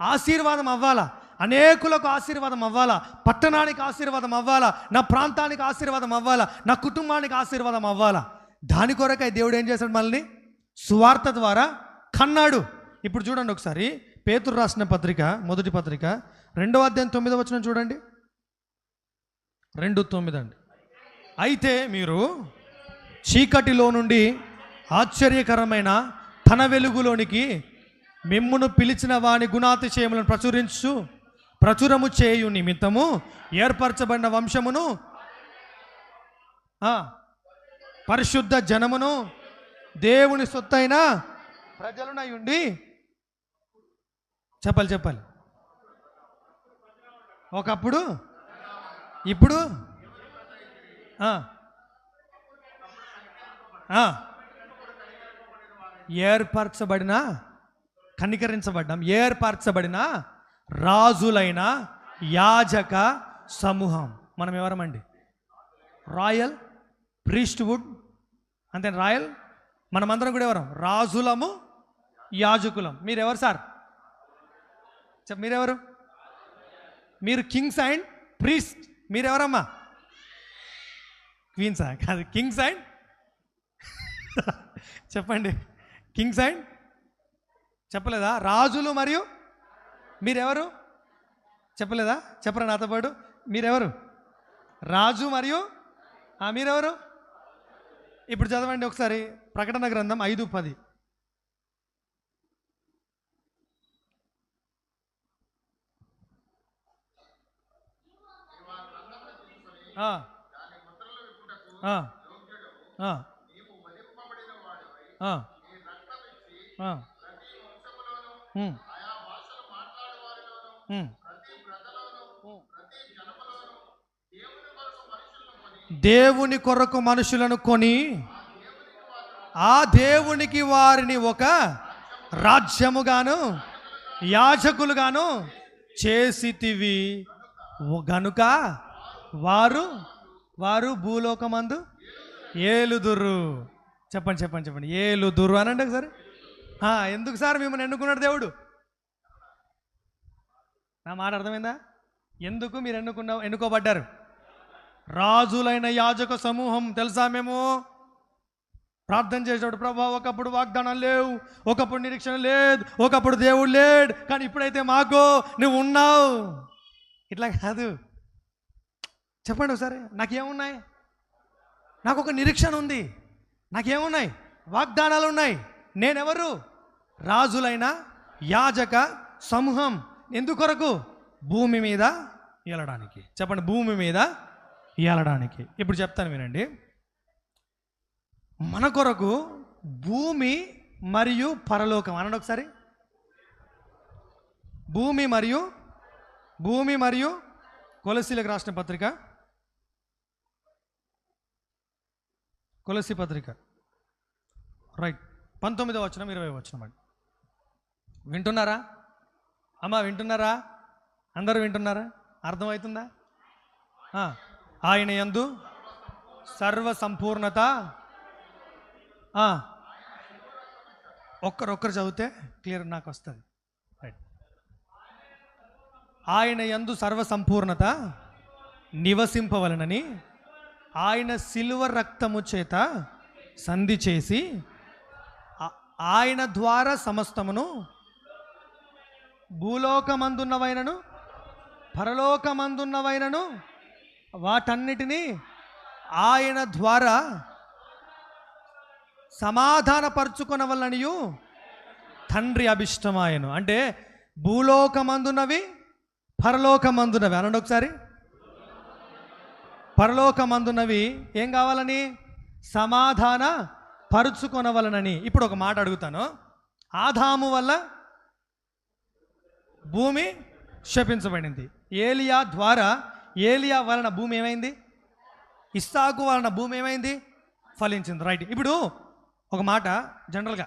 ఆశీర్వాదం అవ్వాలా, అనేకులకు ఆశీర్వాదం అవ్వాలా, పట్టణానికి ఆశీర్వాదం అవ్వాలా, నా ప్రాంతానికి ఆశీర్వాదం అవ్వాలా, నా కుటుంబానికి ఆశీర్వాదం అవ్వాలా. దాని కొరకై దేవుడు ఏం చేశాడు? మనల్ని సువార్త ద్వారా కన్నాడు. ఇప్పుడు చూడండి ఒకసారి, పేతురు రాసిన పత్రిక, మొదటి పత్రిక 2వ అధ్యాయం 9వ వచనం చూడండి. 2:9 అండి. అయితే మీరు చీకటిలో నుండి ఆశ్చర్యకరమైన తన వెలుగులోనికి మిమ్మును పిలిచిన వాని గుణాతిశయములను ప్రచురము చేయు నిమిత్తము ఏర్పరచబడిన వంశమును, పరిశుద్ధ జనమును, దేవుని సొత్తైన ప్రజలునై ఉండి. చెప్పాలి. ఒకప్పుడు, ఇప్పుడు, ఏర్పరచబడిన, కనికరించబడ్డాం, ఏర్పరచబడిన రాజులైన యాజక సమూహం. మనం ఎవరమండి? రాయల్ ప్రీస్ట్వుడ్. అంతే, రాయల్. మనమందరం కూడా ఎవరం? రాజులము, యాజకులం. మీరెవరు సార్? మీరెవరు? మీరు కింగ్స్ అండ్ ప్రీస్ట్. మీరెవరమ్మా? క్వీన్సా? కాదు, కింగ్స్ అండ్ చెప్పండి. కింగ్స్ అండ్ చెప్పలేదా? రాజులు మరియు మీరెవరు చెప్పలేదా? చెప్పరా నాతో పాటు, మీరెవరు? రాజు మరియు మీరెవరు? ఇప్పుడు చదవండి ఒకసారి ప్రకటన గ్రంథం 5:10. దేవుని కొరకు మనుషులను కొని ఆ దేవునికి వారిని ఒక రాజ్యముగాను యాజకులుగాను చేసితివి గనుక వారు భూలోకమందు ఏలుదురు. చెప్పండి చెప్పండి చెప్పండి, ఏలుదురు అనండి ఒకసారి. ఎందుకు సార్ మిమ్మల్ని ఎన్నుకున్నాడు దేవుడు? నా మాట అర్థమైందా? ఎందుకు మీరు ఎన్నుకోబడ్డారు? రాజులైన యాజక సమూహం. తెలుసా, మేము ప్రార్థన చేసేటప్పుడు ప్రభా ఒకప్పుడు వాగ్దానం లేవు, ఒకప్పుడు నిరీక్షణ లేదు, ఒకప్పుడు దేవుడు లేడు, కానీ ఇప్పుడైతే మాకు నువ్వు ఉన్నావు. ఇట్లా కాదు. చెప్పండి ఒకసారి, నాకేమున్నాయి? నాకు ఒక నిరీక్షణ ఉంది, నాకేమున్నాయి? వాగ్దానాలు ఉన్నాయి. నేనెవరు? రాజులైన యాజక సమూహం. ఎందుకొరకు? భూమి మీద ఏలడానికి. చెప్పండి, భూమి మీద ఏలడానికి. ఇప్పుడు చెప్తాను వినండి. మన కొరకు భూమి మరియు పరలోకం అనండి ఒకసారి. భూమి మరియు కొలసీలకు రాసిన పత్రిక, కొలసీ పత్రిక రైట్ 19వ వచనం 20వ వచనం అండి. వింటున్నారా అమ్మా? వింటున్నారా? అందరూ వింటున్నారా? అర్థమవుతుందా? ఆయన యందు సర్వ సంపూర్ణత. ఒక్కరొక్కరు చదివితే క్లియర్ నాకు వస్తుంది. రైట్. ఆయన యందు సర్వ సంపూర్ణత నివసింపవలనని ఆయన శిలువ రక్తము చేత సంధి చేసి ఆయన ద్వారా సమస్తమును భూలోకమందున్నవైనను పరలోకమందున్నవైనను వాటన్నిటినీ ఆయన ద్వారా సమాధానపరుచుకొనవలనియు తండ్రి అభిష్టమాయను. అంటే భూలోకమందున్నవి పరలోకమందున్నవి అనండి ఒకసారి. పరలోకమందున్నవి ఏం కావాలని? సమాధాన పరుచుకొనవలనని. ఇప్పుడు ఒక మాట అడుగుతాను. ఆదాము వల్ల భూమి శపించబడింది. ఏలియా వలన భూమి ఏమైంది? ఇస్సాకు వలన భూమి ఏమైంది? ఫలించింది. రైట్. ఇప్పుడు ఒక మాట జనరల్గా,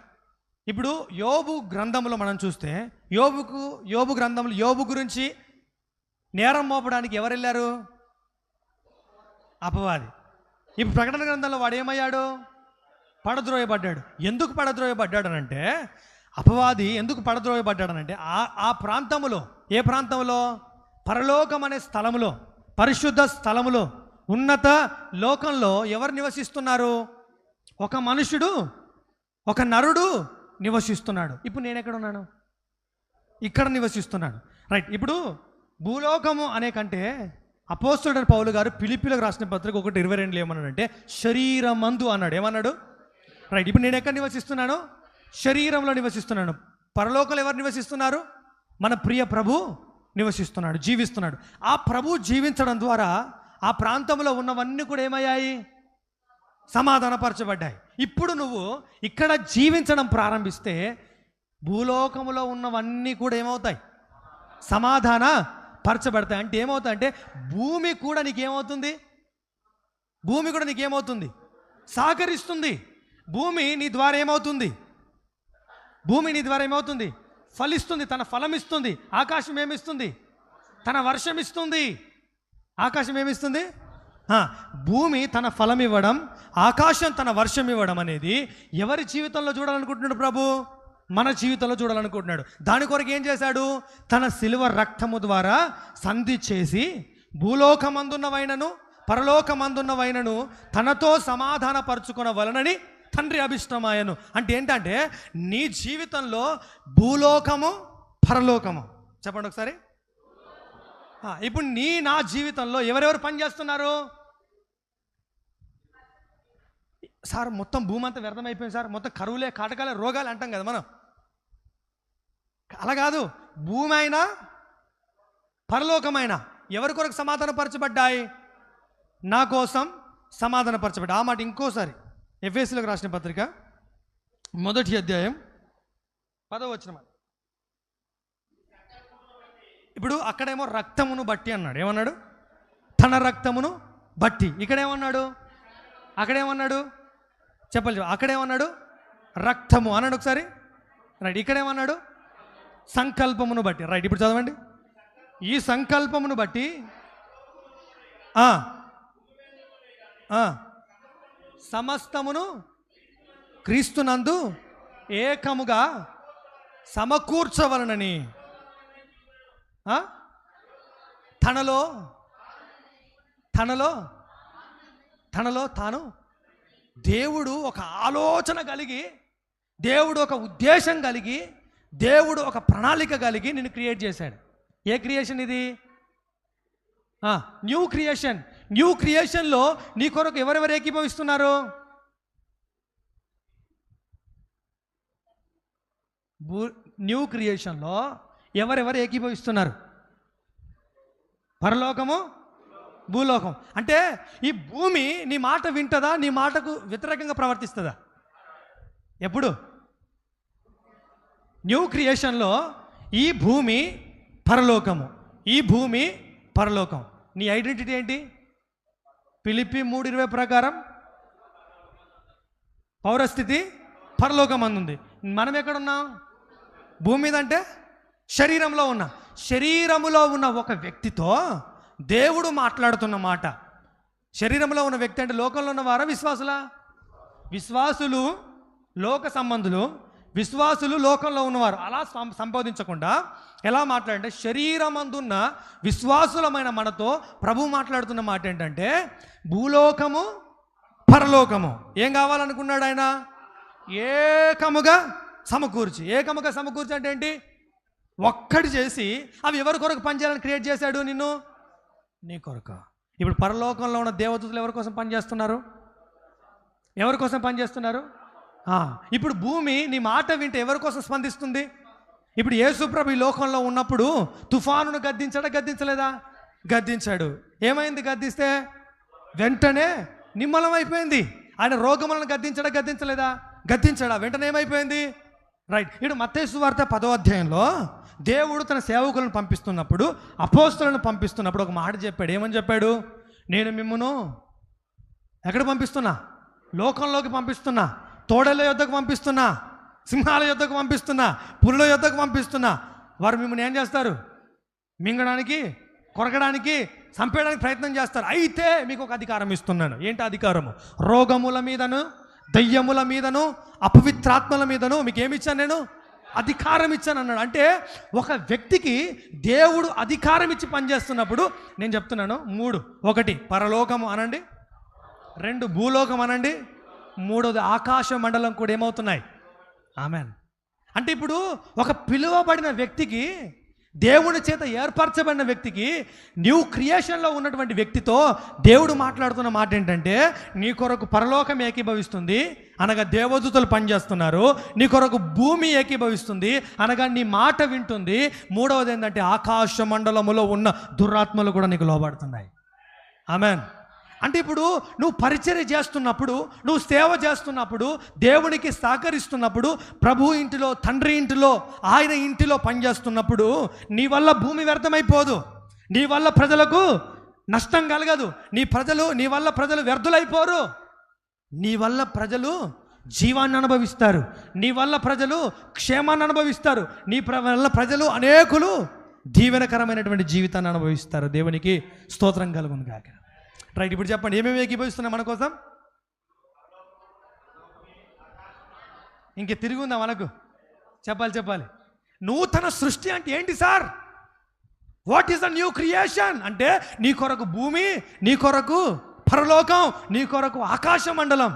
ఇప్పుడు యోబు గ్రంథంలో మనం చూస్తే యోబు గ్రంథంలో యోబు గురించి నేరం మోపడానికి ఎవరు వెళ్ళారు? అపవాది. ఇప్పుడు ప్రకటన గ్రంథంలో వాడు ఏమయ్యాడు? పడద్రోయబడ్డాడు. ఎందుకు పడద్రోయబడ్డాడు అనంటే, అపవాది ఎందుకు పడద్రోయబడ్డాడనంటే, ఆ ప్రాంతంలో, ఏ ప్రాంతంలో? పరలోకం అనే స్థలములో, పరిశుద్ధ స్థలములో, ఉన్నత లోకంలో ఎవరు నివసిస్తున్నారు? ఒక మనుషుడు, ఒక నరుడు నివసిస్తున్నాడు. ఇప్పుడు నేను ఎక్కడ ఉన్నాను? ఇక్కడ నివసిస్తున్నాడు. రైట్. ఇప్పుడు భూలోకము అనే కంటే అపోస్తలుడైన పౌలు గారు ఫిలిప్పీలకు రాసిన పత్రిక 1:22 ఏమన్నాడంటే శరీరమందు అన్నాడు. ఏమన్నాడు? రైట్. ఇప్పుడు నేను ఎక్కడ నివసిస్తున్నాను? శరీరంలో నివసిస్తున్నాను. పరలోకంలో ఎవరు నివసిస్తున్నారు? మన ప్రియ ప్రభు నివసిస్తున్నాడు, జీవిస్తున్నాడు. ఆ ప్రభు జీవించడం ద్వారా ఆ ప్రాంతంలో ఉన్నవన్నీ కూడా ఏమయ్యాయి? సమాధానపరచబడ్డాయి. ఇప్పుడు నువ్వు ఇక్కడ జీవించడం ప్రారంభిస్తే భూలోకములో ఉన్నవన్నీ కూడా ఏమవుతాయి? సమాధాన పరచబడతాయి. అంటే ఏమవుతాయి అంటే భూమి కూడా నీకేమవుతుంది? భూమి కూడా నీకేమవుతుంది? సహకరిస్తుంది. భూమి నీ ద్వారా ఏమవుతుంది? భూమి నీ ద్వారా ఏమవుతుంది? ఫలిస్తుంది, తన ఫలం ఇస్తుంది. ఆకాశం ఏమిస్తుంది? తన వర్షం ఇస్తుంది. ఆకాశం ఏమిస్తుంది? భూమి తన ఫలం ఇవ్వడం, ఆకాశం తన వర్షం ఇవ్వడం అనేది ఎవరి జీవితంలో చూడాలనుకుంటున్నాడు ప్రభు? మన జీవితంలో చూడాలనుకుంటున్నాడు. దాని కొరకు ఏం చేశాడు? తన శిలువ రక్తము ద్వారా సంధి చేసి భూలోకమందున్నవైనను పరలోకమందున్నవైనను తనతో సమాధానపరుచుకొనవలనని తండ్రి అభిష్టమాయను. అంటే ఏంటంటే నీ జీవితంలో భూలోకము పరలోకము చెప్పండి ఒకసారి. ఇప్పుడు నా జీవితంలో ఎవరెవరు పని చేస్తున్నారు? సార్ మొత్తం భూమి అంతా వ్యర్థమైపోయింది సార్, మొత్తం కరువులే కాటకాలే రోగాలు అంటాం కదా మనం. అలా కాదు. భూమి అయినా పరలోకమైన ఎవరి కొరకు సమాధానపరచబడ్డాయి? నా కోసం సమాధానపరచబడ్డా. ఆ మాట ఇంకోసారి ఎఫెసీయులకు రాసిన పత్రిక 1వ అధ్యాయం 10వ వచనం. ఇప్పుడు అక్కడేమో రక్తమును బట్టి అన్నాడు. ఏమన్నాడు? తన రక్తమును బట్టి. ఇక్కడేమన్నాడు? అక్కడేమన్నాడు? చెప్పాలి. అక్కడేమన్నాడు? రక్తము అన్నాడు ఒకసారి. రైట్. ఇక్కడేమన్నాడు? సంకల్పమును బట్టి. రైట్. ఇప్పుడు చదవండి. ఈ సంకల్పమును బట్టి సమస్తమును క్రీస్తునందు ఏకముగా సమకూర్చవలనని తనలో తాను దేవుడు ఒక ఆలోచన కలిగి, దేవుడు ఒక ఉద్దేశం కలిగి, దేవుడు ఒక ప్రణాళిక కలిగి నిన్ను క్రియేట్ చేశాడు. ఏ క్రియేషన్ ఇది? New creation. న్యూ క్రియేషన్లో నీ కొరకు ఎవరెవరు ఏకీభవిస్తున్నారు? న్యూ క్రియేషన్లో ఎవరెవరు ఏకీభవిస్తున్నారు? పరలోకము, భూలోకం. అంటే ఈ భూమి నీ మాట వింటదా? నీ మాటకు వ్యతిరేకంగా ప్రవర్తిస్తుందా? ఎప్పుడు? న్యూ క్రియేషన్లో ఈ భూమి పరలోకము, ఈ భూమి పరలోకం. నీ ఐడెంటిటీ ఏంటి? ఫిలిప్పీ 3:20 ప్రకారం పౌరస్థితి పరలోకం అందుంది. మనం ఎక్కడున్నాం? భూమి మీద. అంటే శరీరంలో ఉన్న ఒక వ్యక్తితో దేవుడు మాట్లాడుతున్న మాట. శరీరంలో ఉన్న వ్యక్తి అంటే లోకంలో ఉన్నవారా? విశ్వాసులు లోక సంబంధులు, విశ్వాసులు లోకంలో ఉన్నవారు. అలా సంబోధించకుండా ఎలా మాట్లాడంటే, శరీరమందున్న విశ్వాసులమైన మనతో ప్రభు మాట్లాడుతున్న మాట ఏంటంటే, భూలోకము పరలోకము ఏం కావాలనుకున్నాడు ఆయన? ఏకముగా సమకూర్చి. ఏకముగా సమకూర్చి అంటే ఏంటి? ఒక్కటి చేసి అవి ఎవరి కొరకు పనిచేయాలని క్రియేట్ చేశాడు? నిన్ను, నీ కొరకు. ఇప్పుడు పరలోకంలో ఉన్న దేవదూతలు ఎవరి కోసం పనిచేస్తున్నారు? ఎవరి కోసం పనిచేస్తున్నారు? ఇప్పుడు భూమి నీ మాట వింటే ఎవరి కోసం స్పందిస్తుంది? ఇప్పుడు యేసుప్రభు ఈ లోకంలో ఉన్నప్పుడు తుఫానును గద్దించలేదా? గద్దించాడు. ఏమైంది? గద్దిస్తే వెంటనే నిమ్మలమైపోయింది. ఆయన రోగములను గద్దించలేదా? గద్దించాడా? వెంటనే ఏమైపోయింది? రైట్. ఇప్పుడు మత్తయి సువార్త 10వ అధ్యాయంలో దేవుడు తన సేవకులను పంపిస్తున్నప్పుడు, అపోస్తలులను పంపిస్తున్నప్పుడు ఒక మాట చెప్పాడు. ఏమని చెప్పాడు? నేను మిమ్మును ఎక్కడ పంపిస్తున్నా? లోకంలోకి పంపిస్తున్నా. తోడల యొద్దకు పంపిస్తున్నా, సింహాల యొద్దకు పంపిస్తున్నా, పురుల యొద్దకు పంపిస్తున్నా. వారు మిమ్మల్ని ఏం చేస్తారు? మింగడానికి, కొరకడానికి, చంపేయడానికి ప్రయత్నం చేస్తారు. అయితే మీకు ఒక అధికారం ఇస్తున్నాను. ఏంటి అధికారము? రోగముల మీదను, దయ్యముల మీదను, అపవిత్రాత్మల మీదను మీకు ఏమి ఇచ్చాను? నేను అధికారం ఇచ్చాను అన్నాడు. అంటే ఒక వ్యక్తికి దేవుడు అధికారం ఇచ్చి పనిచేస్తున్నప్పుడు నేను చెప్తున్నాను 3. 1 పరలోకము అనండి, 2 భూలోకం అనండి, 3వది ఆకాశ మండలం కూడా ఏమవుతున్నాయి? ఆమెన్. అంటే ఇప్పుడు ఒక పిలువబడిన వ్యక్తికి, దేవుని చేత ఏర్పరచబడిన వ్యక్తికి, న్యూ క్రియేషన్లో ఉన్నటువంటి వ్యక్తితో దేవుడు మాట్లాడుతున్న మాట ఏంటంటే, నీ కొరకు పరలోకం ఏకీభవిస్తుంది అనగా దేవదూతలు పనిచేస్తున్నారు, నీ కొరకు భూమి ఏకీభవిస్తుంది అనగా నీ మాట వింటుంది, 3వది ఏంటంటే ఆకాశ మండలములో ఉన్న దురాత్మలు కూడా నీకు లోబడుతున్నాయి. ఆమెన్. అంటే ఇప్పుడు నువ్వు పరిచర్య చేస్తున్నప్పుడు, నువ్వు సేవ చేస్తున్నప్పుడు, దేవునికి సహకరిస్తున్నప్పుడు, ప్రభు ఇంటిలో, తండ్రి ఇంటిలో, ఆయన ఇంటిలో పనిచేస్తున్నప్పుడు నీ వల్ల భూమి వ్యర్థమైపోదు. నీ వల్ల ప్రజలకు నష్టం కలగదు. నీ వల్ల ప్రజలు వ్యర్థులైపోరు. నీ వల్ల ప్రజలు జీవాన్ని అనుభవిస్తారు. నీ వల్ల ప్రజలు క్షేమాన్ని అనుభవిస్తారు. వల్ల ప్రజలు అనేకులు దీవెనకరమైనటువంటి జీవితాన్ని అనుభవిస్తారు. దేవునికి స్తోత్రం కలుగును గాక. రైట్. ఇప్పుడు చెప్పండి, ఏమేమి ఏకీభవిస్తున్నాం మన కోసం? ఇంక తిరిగి ఉందా మనకు? చెప్పాలి. నూతన సృష్టి అంటే ఏంటి sir? What is the new creation? అంటే నీ కొరకు భూమి, నీ కొరకు పరలోకం, నీ కొరకు ఆకాశ మండలం.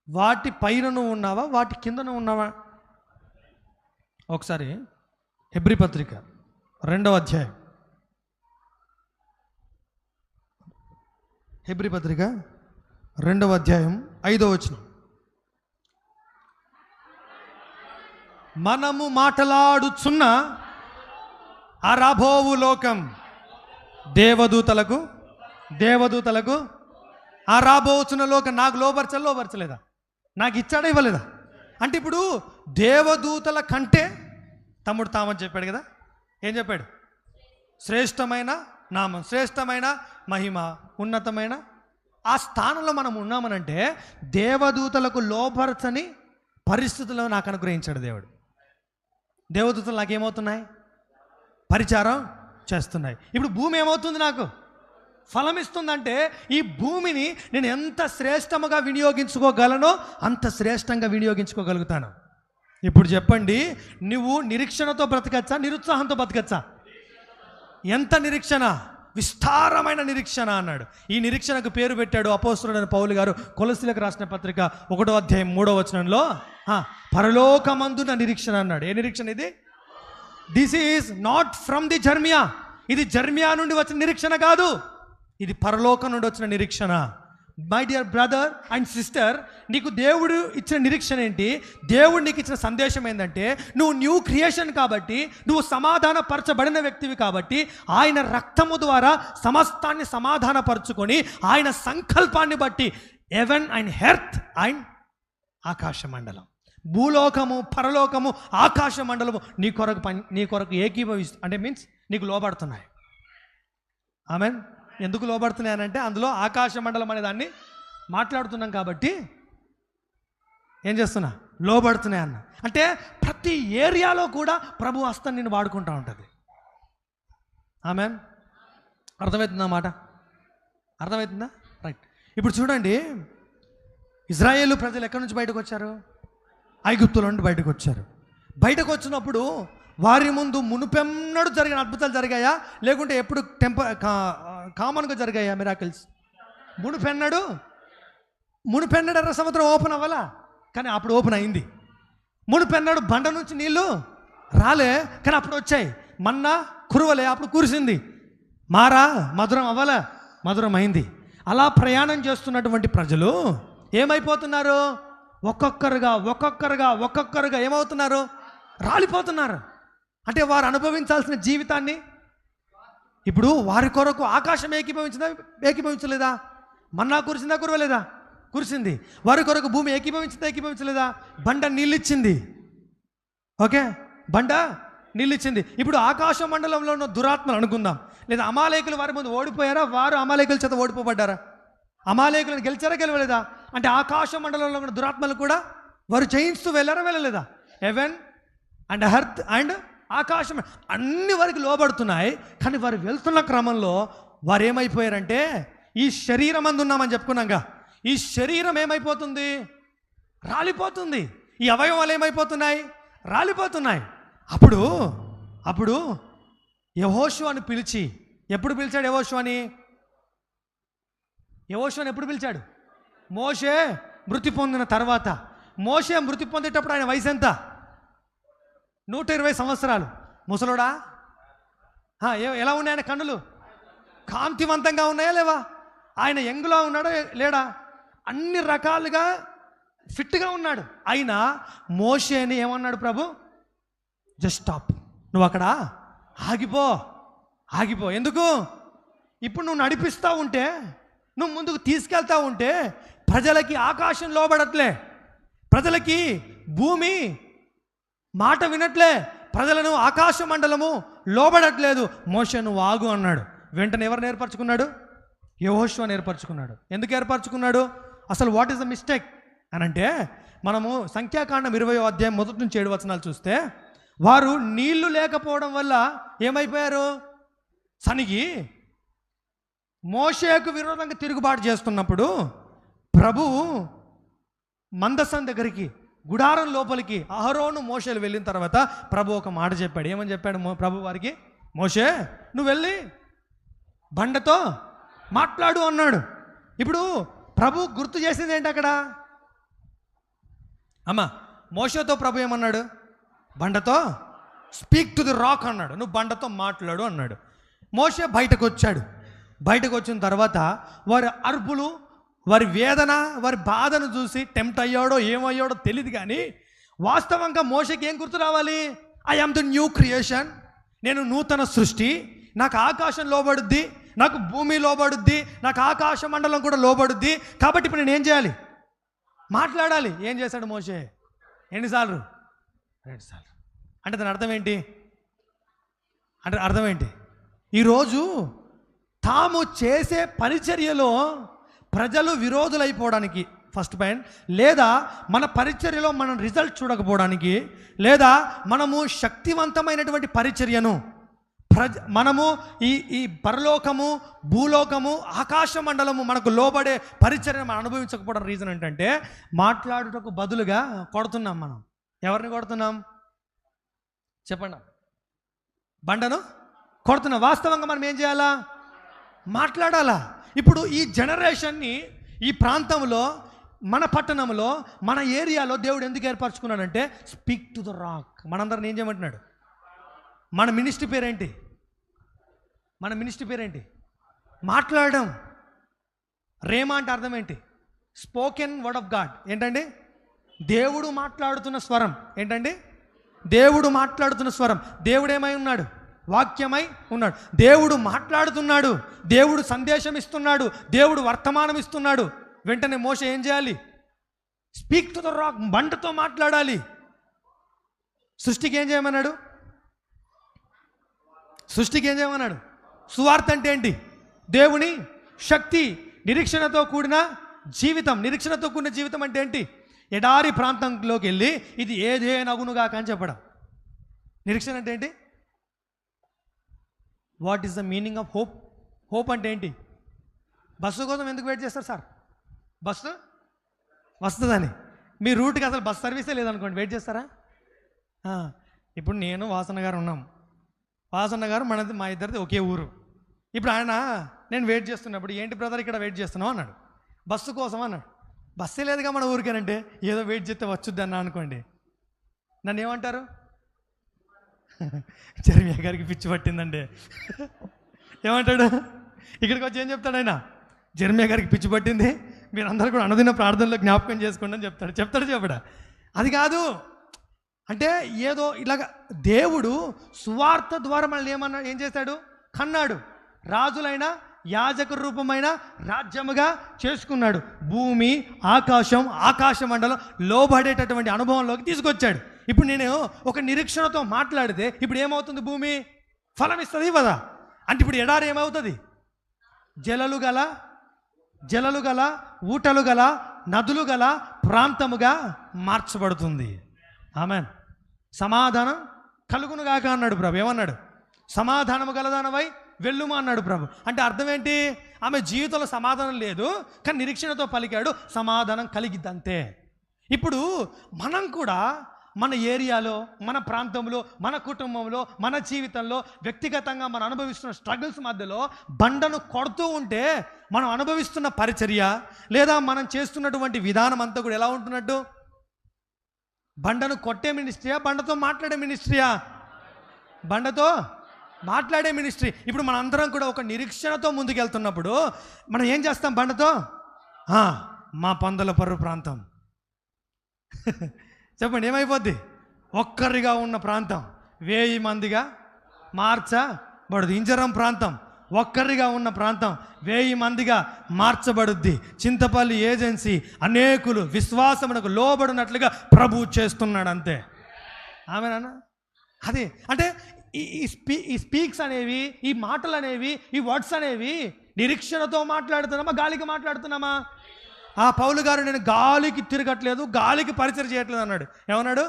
వాటి పైన నువ్వు ఉన్నావా? వాటి కింద నువ్వు ఉన్నావా? ఒకసారి హెబ్రీ పత్రిక 2వ అధ్యాయం. హెబ్రీ పత్రిక 2వ అధ్యాయం 5వ వచనం. మనము మాట్లాడుచున్న ఆ రాబోవు లోకం దేవదూతలకు ఆ రాబోచున్న లోకం నాకు లోపరచలేదా? నాకు ఇచ్చాడా ఇవ్వలేదా? అంటే ఇప్పుడు దేవదూతల కంటే తమ్ముడు తామని చెప్పాడు కదా, ఏం చెప్పాడు? శ్రేష్టమైన నామం, శ్రేష్టమైన మహిమ, ఉన్నతమైన ఆ స్థానంలో మనం ఉన్నామనంటే దేవదూతలకు లోపరచని పరిస్థితుల్లో నాకు అనుగ్రహించాడు దేవుడు. దేవదూతలు నాకేమవుతున్నాయి? పరిచారం చేస్తున్నాయి. ఇప్పుడు భూమి ఏమవుతుంది? నాకు ఫలం ఇస్తుందంటే ఈ భూమిని నేను ఎంత శ్రేష్టముగా వినియోగించుకోగలనో అంత శ్రేష్టంగా వినియోగించుకోగలుగుతాను. ఇప్పుడు చెప్పండి, నువ్వు నిరీక్షణతో బ్రతకచ్చా, నిరుత్సాహంతో బ్రతకచ్చా? ఎంత నిరీక్షణ? విస్తారమైన నిరీక్షణ అన్నాడు. ఈ నిరీక్షణకు పేరు పెట్టాడు అపోస్తలుడైన పౌలు గారు కొలస్సీలకు రాసిన పత్రిక 1వ అధ్యాయం 3వ వచనంలో పరలోకమందున నిరీక్షణ అన్నాడు. ఏ నిరీక్షణ ఇది? This is not from the Jeremiah. ఇది జర్మియా నుండి వచ్చిన నిరీక్షణ కాదు, ఇది పరలోకం నుండి వచ్చిన నిరీక్షణ. My dear brother and sister, నీకు దేవుడు ఇచ్చిన నిరీక్షణ ఏంటి? దేవుడు నీకు ఇచ్చిన సందేశం ఏంటంటే నువ్వు న్యూ క్రియేషన్ కాబట్టి, నువ్వు సమాధానపరచబడిన వ్యక్తివి కాబట్టి, ఆయన రక్తము ద్వారా సమస్తాన్ని సమాధానపరచుకొని ఆయన సంకల్పాన్ని బట్టి హెవెన్ అండ్ ఎర్త్ అండ్ ఆకాశ మండలం, భూలోకము, పరలోకము, ఆకాశ మండలము నీ కొరకు ఏకీభవిస్తు అంటే మీన్స్ నీకు లోబడుతున్నాయి. ఆమెన్. ఎందుకు లోబడుతున్నాయనంటే అందులో ఆకాశ మండలం అనే దాన్ని మాట్లాడుతున్నాం కాబట్టి ఏం చేస్తున్నా? లోబడుతున్నాయి అన్న. అంటే ప్రతి ఏరియాలో కూడా ప్రభు హస్తం నిన్ను వాడుకుంటూ ఉంటుంది. ఆమెన్. అర్థమవుతుందా మాట? అర్థమవుతుందా? రైట్. ఇప్పుడు చూడండి, ఇజ్రాయేలు ప్రజలు ఎక్కడి నుంచి బయటకు వచ్చారు? ఐగుప్తుల నుండి బయటకు వచ్చారు. బయటకు వచ్చినప్పుడు వారి ముందు మునుపెన్నడు జరిగిన అద్భుతాలు జరిగాయా, లేకుంటే ఎప్పుడు కామన్గా జరిగాయా మిరాకిల్స్? మునుపెన్నడు ఎర్ర సముద్రం ఓపెన్ అవ్వాలా, కానీ అప్పుడు ఓపెన్ అయింది. మునుపెన్నడు బండ నుంచి నీళ్ళు రాలే, కానీ అప్పుడు వచ్చాయి. మన్నా కురవలే, అప్పుడు కురిసింది. మారా మధురం అవ్వాలా, మధురం అయింది. అలా ప్రయాణం చేస్తున్నటువంటి ప్రజలు ఏమైపోతున్నారు? ఒక్కొక్కరుగా ఏమవుతున్నారు? రాలిపోతున్నారు. అంటే వారు అనుభవించాల్సిన జీవితాన్ని ఇప్పుడు వారి కొరకు ఆకాశం ఏకీభవించలేదా? మన్నా కురిసిందా? కురవలేదా? కురిసింది. వారి కొరకు భూమి ఏకీభవించలేదా? బండ నీళ్ళిచ్చింది. ఓకే, బండ నీళ్ళిచ్చింది. ఇప్పుడు ఆకాశ మండలంలో ఉన్న దురాత్మలు అనుకుందాం, లేదా అమాలేకులు వారి ముందు ఓడిపోయారా? వారు అమాలేకుల చేత ఓడిపోబడ్డారా? అమాలేకులను గెలిచారా? అంటే ఆకాశ మండలంలో ఉన్న దురాత్మలు కూడా వారు జయిస్తూ వెళ్ళలేదా? హెవెన్ అండ్ ఎర్త్ అండ్ ఆకాశం అన్ని వారికి లోబడుతున్నాయి. కానీ వారు వెళ్తున్న క్రమంలో వారు ఏమైపోయారంటే, ఈ శరీరం అందు ఉన్నామని చెప్పుకున్నాగా, ఈ శరీరం ఏమైపోతుంది? రాలిపోతుంది. ఈ అవయవాలు ఏమైపోతున్నాయి? రాలిపోతున్నాయి. అప్పుడు యెహోషువను పిలిచి, ఎప్పుడు పిలిచాడు యెహోషువని ఎప్పుడు పిలిచాడు? మోషే మృతి పొందిన తర్వాత. మోషే మృతి పొందేటప్పుడు ఆయన వయసు ఎంత? 120 సంవత్సరాలు. ముసలోడా? ఎలా ఉన్నాయి ఆయన కన్నులు? కాంతివంతంగా ఉన్నాయా లేవా? ఆయన యంగ్లో ఉన్నాడా లేడా? అన్ని రకాలుగా ఫిట్గా ఉన్నాడు. అయినా మోషేని ఏమన్నాడు ప్రభు? జస్ట్ స్టాప్, నువ్వు అక్కడ ఆగిపో. ఎందుకు? ఇప్పుడు నువ్వు నడిపిస్తూ ఉంటే, నువ్వు ముందుకు తీసుకెళ్తా ఉంటే ప్రజలకి ఆకాశం లోబడట్లే, ప్రజలకి భూమి మాట వినట్లే, ప్రజలను ఆకాశ మండలము లోబడట్లేదు. మోషే నువ్వు ఆగు అన్నాడు. వెంటనే ఎవరు ఏర్పరచుకున్నాడు? యెహోషువను ఏర్పరచుకున్నాడు. ఎందుకు ఏర్పరచుకున్నాడు? అసలు వాట్ ఈస్ ద మిస్టేక్ అని అంటే, మనము సంఖ్యాకాండం 20వ అధ్యాయం 1 నుంచి 7 వచనాలు చూస్తే, వారు నీళ్లు లేకపోవడం వల్ల ఏమైపోయారు? సనిగి మోషేకు విరోధంగా తిరుగుబాటు చేస్తున్నప్పుడు ప్రభువు మందసం దగ్గరికి, గుడారం లోపలికి అహరోను మోషేలు వెళ్ళిన తర్వాత ప్రభు ఒక మాట చెప్పాడు. ఏమని చెప్పాడు ప్రభు వారికి? మోషే నువ్వు వెళ్ళి బండతో మాట్లాడు అన్నాడు. ఇప్పుడు ప్రభు గుర్తు చేసింది ఏంటి అక్కడ? మోషేతో ప్రభు ఏమన్నాడు? బండతో స్పీక్ టు ది రాక్ అన్నాడు, నువ్వు బండతో మాట్లాడు అన్నాడు. మోషే బయటకు వచ్చాడు. బయటకు వచ్చిన తర్వాత వారి అరుపులు, వారి వేదన, వారి బాధను చూసి టెంప్ట్ అయ్యాడో ఏమయ్యాడో తెలియదు, కానీ వాస్తవంగా మోషేకి ఏం గుర్తు రావాలి? I am the new creation, నేను నూతన సృష్టి, నాకు ఆకాశం లోబడుద్ది, నాకు భూమి లోబడుద్ది, నాకు ఆకాశ మండలం కూడా లోబడుద్ది, కాబట్టి ఇప్పుడు నేను ఏం చేయాలి? మాట్లాడాలి. ఏం చేశాడు మోషే? ఎన్నిసార్లు? 2 సార్లు. అంటే దాని అర్థం ఏంటి? అర్థం ఏంటి? ఈరోజు తాము చేసే పరిచర్యలో ప్రజలు విరోధులైపోవడానికి ఫస్ట్ పాయింట్, లేదా మన పరిచర్యలో మనం రిజల్ట్ చూడకపోవడానికి, లేదా మనము శక్తివంతమైనటువంటి పరిచర్యను మనము ఈ పరలోకము, భూలోకము, ఆకాశ మండలము మనకు లోబడే పరిచర్యను మనం అనుభవించకపోవడం రీజన్ ఏంటంటే, మాట్లాడుటకు బదులుగా కొడుతున్నాం. మనం ఎవరిని కొడుతున్నాం చెప్పండి? బండను కొడుతున్నాం. వాస్తవంగా మనం ఏం చేయాలా? మాట్లాడాలా. ఇప్పుడు ఈ జనరేషన్ని ఈ ప్రాంతంలో, మన పట్టణంలో, మన ఏరియాలో దేవుడు ఎందుకు ఏర్పరచుకున్నాడంటే, స్పీక్ టు ద రాక్. మనందరిని ఏం చేయమంటున్నాడు? మన మినిస్ట్రీ పేరేంటి? మన మినిస్ట్రీ పేరేంటి? మాట్లాడడం. రేమా అంటే అర్థం ఏంటి? Spoken word of God. ఏంటండి? దేవుడు మాట్లాడుతున్న స్వరం. ఏంటండి? దేవుడు మాట్లాడుతున్న స్వరం. దేవుడు ఏమై ఉన్నాడు? వాక్యమై ఉన్నాడు. దేవుడు మాట్లాడుతున్నాడు, దేవుడు సందేశం ఇస్తున్నాడు, దేవుడు వర్తమానం ఇస్తున్నాడు. వెంటనే మోషే ఏం చేయాలి? స్పీక్ టు ద రాక్, బండతో మాట్లాడాలి. సృష్టికి ఏం చేయమన్నాడు? సువార్త అంటే ఏంటి? దేవుని శక్తి. నిరీక్షణతో కూడిన జీవితం. నిరీక్షణతో కూడిన జీవితం అంటే ఏంటి? ఎడారి ప్రాంతంలోకి వెళ్ళి ఇది ఏదేనగునుగాక అని చెప్పడం. నిరీక్షణ అంటే ఏంటి? What is the meaning of hope? Hope అంటే ఏంటి? బస్సు కోసం ఎందుకు వెయిట్ చేస్తారు సార్? బస్సు వస్తుందని. మీ రూట్కి అసలు బస్ సర్వీసే లేదనుకోండి, వెయిట్ చేస్తారా? ఇప్పుడు నేను వాసన్న గారు ఉన్నాం. వాసన్న గారు మా ఇద్దరిది ఒకే ఊరు. ఇప్పుడు ఆయన నేను వెయిట్ చేస్తున్నప్పుడు, ఏంటి బ్రదర్ ఇక్కడ వెయిట్ చేస్తున్నావు అన్నాడు. బస్సు కోసం అన్నాడు. బస్సే లేదుగా మన ఊరికేనంటే, ఏదో వెయిట్ చేస్తే వచ్చుద్ది అన్నా అనుకోండి, నన్ను ఏమంటారు? జెర్మియా గారికి పిచ్చి పట్టిందండి ఏమంటాడు? ఇక్కడికి వచ్చి ఏం చెప్తాడు ఆయన? జెర్మియా గారికి పిచ్చి పట్టింది, మీరందరూ కూడా అనుదిన ప్రార్థనలో జ్ఞాపకం చేసుకోండి అని చెప్తాడు. చెప్పడా? అది కాదు. అంటే ఏదో ఇలాగ దేవుడు సువార్త ద్వారా మనల్ని ఏం చేశాడు? కన్నాడు. రాజులైన యాజక రూపమైన రాజ్యముగా చేసుకున్నాడు. భూమి, ఆకాశం, ఆకాశ మండలం లోబడేటటువంటి అనుభవంలోకి తీసుకొచ్చాడు. ఇప్పుడు నేను ఒక నిరీక్షణతో మాట్లాడితే ఇప్పుడు ఏమవుతుంది? భూమి ఫలం ఇస్తుంది కదా. అంటే ఇప్పుడు ఎడారి ఏమవుతుంది? జలలు గల ఊటలు గల నదులు గల ప్రాంతముగా మార్చబడుతుంది. ఆమెన్. సమాధానం కలుగునుగాక అన్నాడు ప్రభు. ఏమన్నాడు? సమాధానము గలదానవై వెళ్ళుము అన్నాడు ప్రభు. అంటే అర్థం ఏంటి? ఆమె జీవితంలో సమాధానం లేదు, కానీ నిరీక్షణతో పలికాడు, సమాధానం కలిగిద్దంతే. ఇప్పుడు మనం కూడా మన ఏరియాలో, మన ప్రాంతంలో, మన కుటుంబంలో, మన జీవితంలో, వ్యక్తిగతంగా మనం అనుభవిస్తున్న స్ట్రగుల్స్ మధ్యలో బండను కొడుతూ ఉంటే మనం అనుభవిస్తున్న పరిచర్య, లేదా మనం చేస్తున్నటువంటి విధానం అంతా కూడా ఎలా ఉంటున్నట్టు? బండను కొట్టే మినిస్ట్రీయా, బండతో మాట్లాడే మినిస్ట్రీయా? బండతో మాట్లాడే మినిస్ట్రీ. ఇప్పుడు మన అందరం కూడా ఒక నిరీక్షణతో ముందుకెళ్తున్నప్పుడు మనం ఏం చేస్తాం? బండతో మా పందలపర్రు ప్రాంతం చెప్పండి ఏమైపోద్ది? ఒక్కరిగా ఉన్న ప్రాంతం 1000 మందిగా మార్చబడుద్ది. ఇంజరం ప్రాంతం ఒక్కరిగా ఉన్న ప్రాంతం 1000 మందిగా మార్చబడుద్ది. చింతపల్లి ఏజెన్సీ అనేకులు విశ్వాసమునకు లోబడినట్లుగా ప్రభువు చేస్తున్నాడు. అంతే. ఆమెనా? అది అంటే ఈ స్పీక్స్ అనేవి, ఈ మాటలు అనేవి, ఈ వర్డ్స్ అనేవి నిరీక్షణతో మాట్లాడుతున్నామా, గాలికి మాట్లాడుతున్నామా? పౌలు గారు నేను గాలికి తిరగట్లేదు, గాలికి పరిచర్య చేయట్లేదు అన్నాడు. ఏమన్నాడు?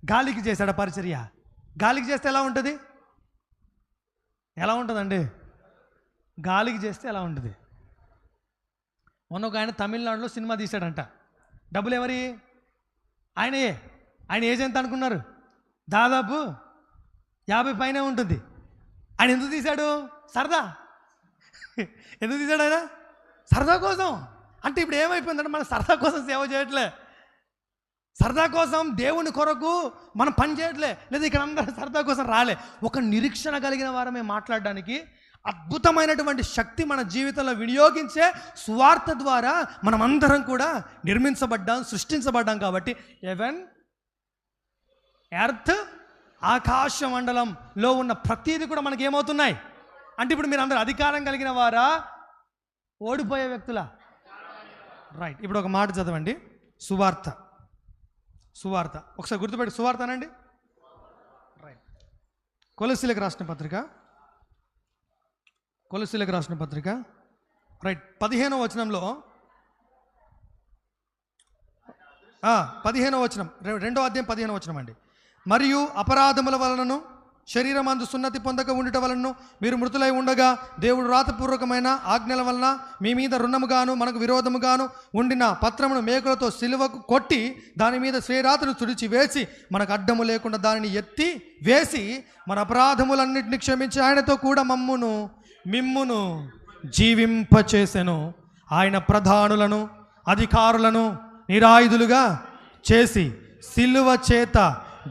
గాలికి చేశాడు పరిచర్య. గాలికి చేస్తే ఎలా ఉంటుంది? ఎలా ఉంటుందండి? గాలికి చేస్తే ఎలా ఉంటుంది? మొన్న ఒక ఆయన తమిళనాడులో సినిమా తీశాడంట. డబ్బులు ఎవరి? ఆయనయే. ఆయన ఏజ్ ఎంత అనుకున్నారు? దాదాపు 50 పైనే ఉంటుంది. ఆయన ఎందుకు తీశాడు? సరదా. ఎందుకు తీశాడు ఆయన? సరదా కోసం. అంటే ఇప్పుడు ఏమైపోయిందంటే మనం సరదా కోసం సేవ చేయట్లే, సరదా కోసం దేవుని కొరకు మనం పని చేయట్లే, లేదా ఇక్కడ అందరూ సరదా కోసం రాలే. ఒక నిరీక్షణ కలిగిన వారమే మాట్లాడడానికి అద్భుతమైనటువంటి శక్తి మన జీవితంలో వినియోగించే సువార్త ద్వారా మనం అందరం కూడా నిర్మించబడ్డాం, సృష్టించబడ్డాం. కాబట్టి ఎవెన్ ఎర్త్ ఆకాశ మండలంలో ఉన్న ప్రతీది కూడా మనకి ఏమవుతున్నాయి అంటే, ఇప్పుడు మీరు అందరూ అధికారం కలిగిన వారా, ఓడిపోయే వ్యక్తులా? రైట్. ఇప్పుడు ఒక మాట చదవండి, సువార్త. సువార్త ఒకసారి గుర్తుపెట్టి, సువార్త అనండి. రైట్. కొలస్సీలకు రాసిన పత్రిక, కొలస్సీలకు రాసిన పత్రిక రైట్ 15వ వచనంలో 15వ వచనం, 2వ అధ్యాయం 15వ వచనం అండి. మరియు అపరాధముల వలనను శరీరమందు సున్నతి పొందక ఉండుట వలన మీరు మృతులై ఉండగా దేవుడు రాతపూర్వకమైన ఆజ్ఞల వలన మీ మీద రుణముగాను మనకు విరోధముగాను ఉండిన పత్రమును మేకులతో సిలువకు కొట్టి దాని మీద శ్రీరాతను తుడిచి వేసి మనకు అడ్డము లేకుండా దానిని ఎత్తి వేసి మన అపరాధములన్నింటినీ క్షమించి ఆయనతో కూడా మిమ్మును జీవింపచేసెను. ఆయన ప్రధానులను అధికారులను నిరాయుధులుగా చేసి సిలువ చేత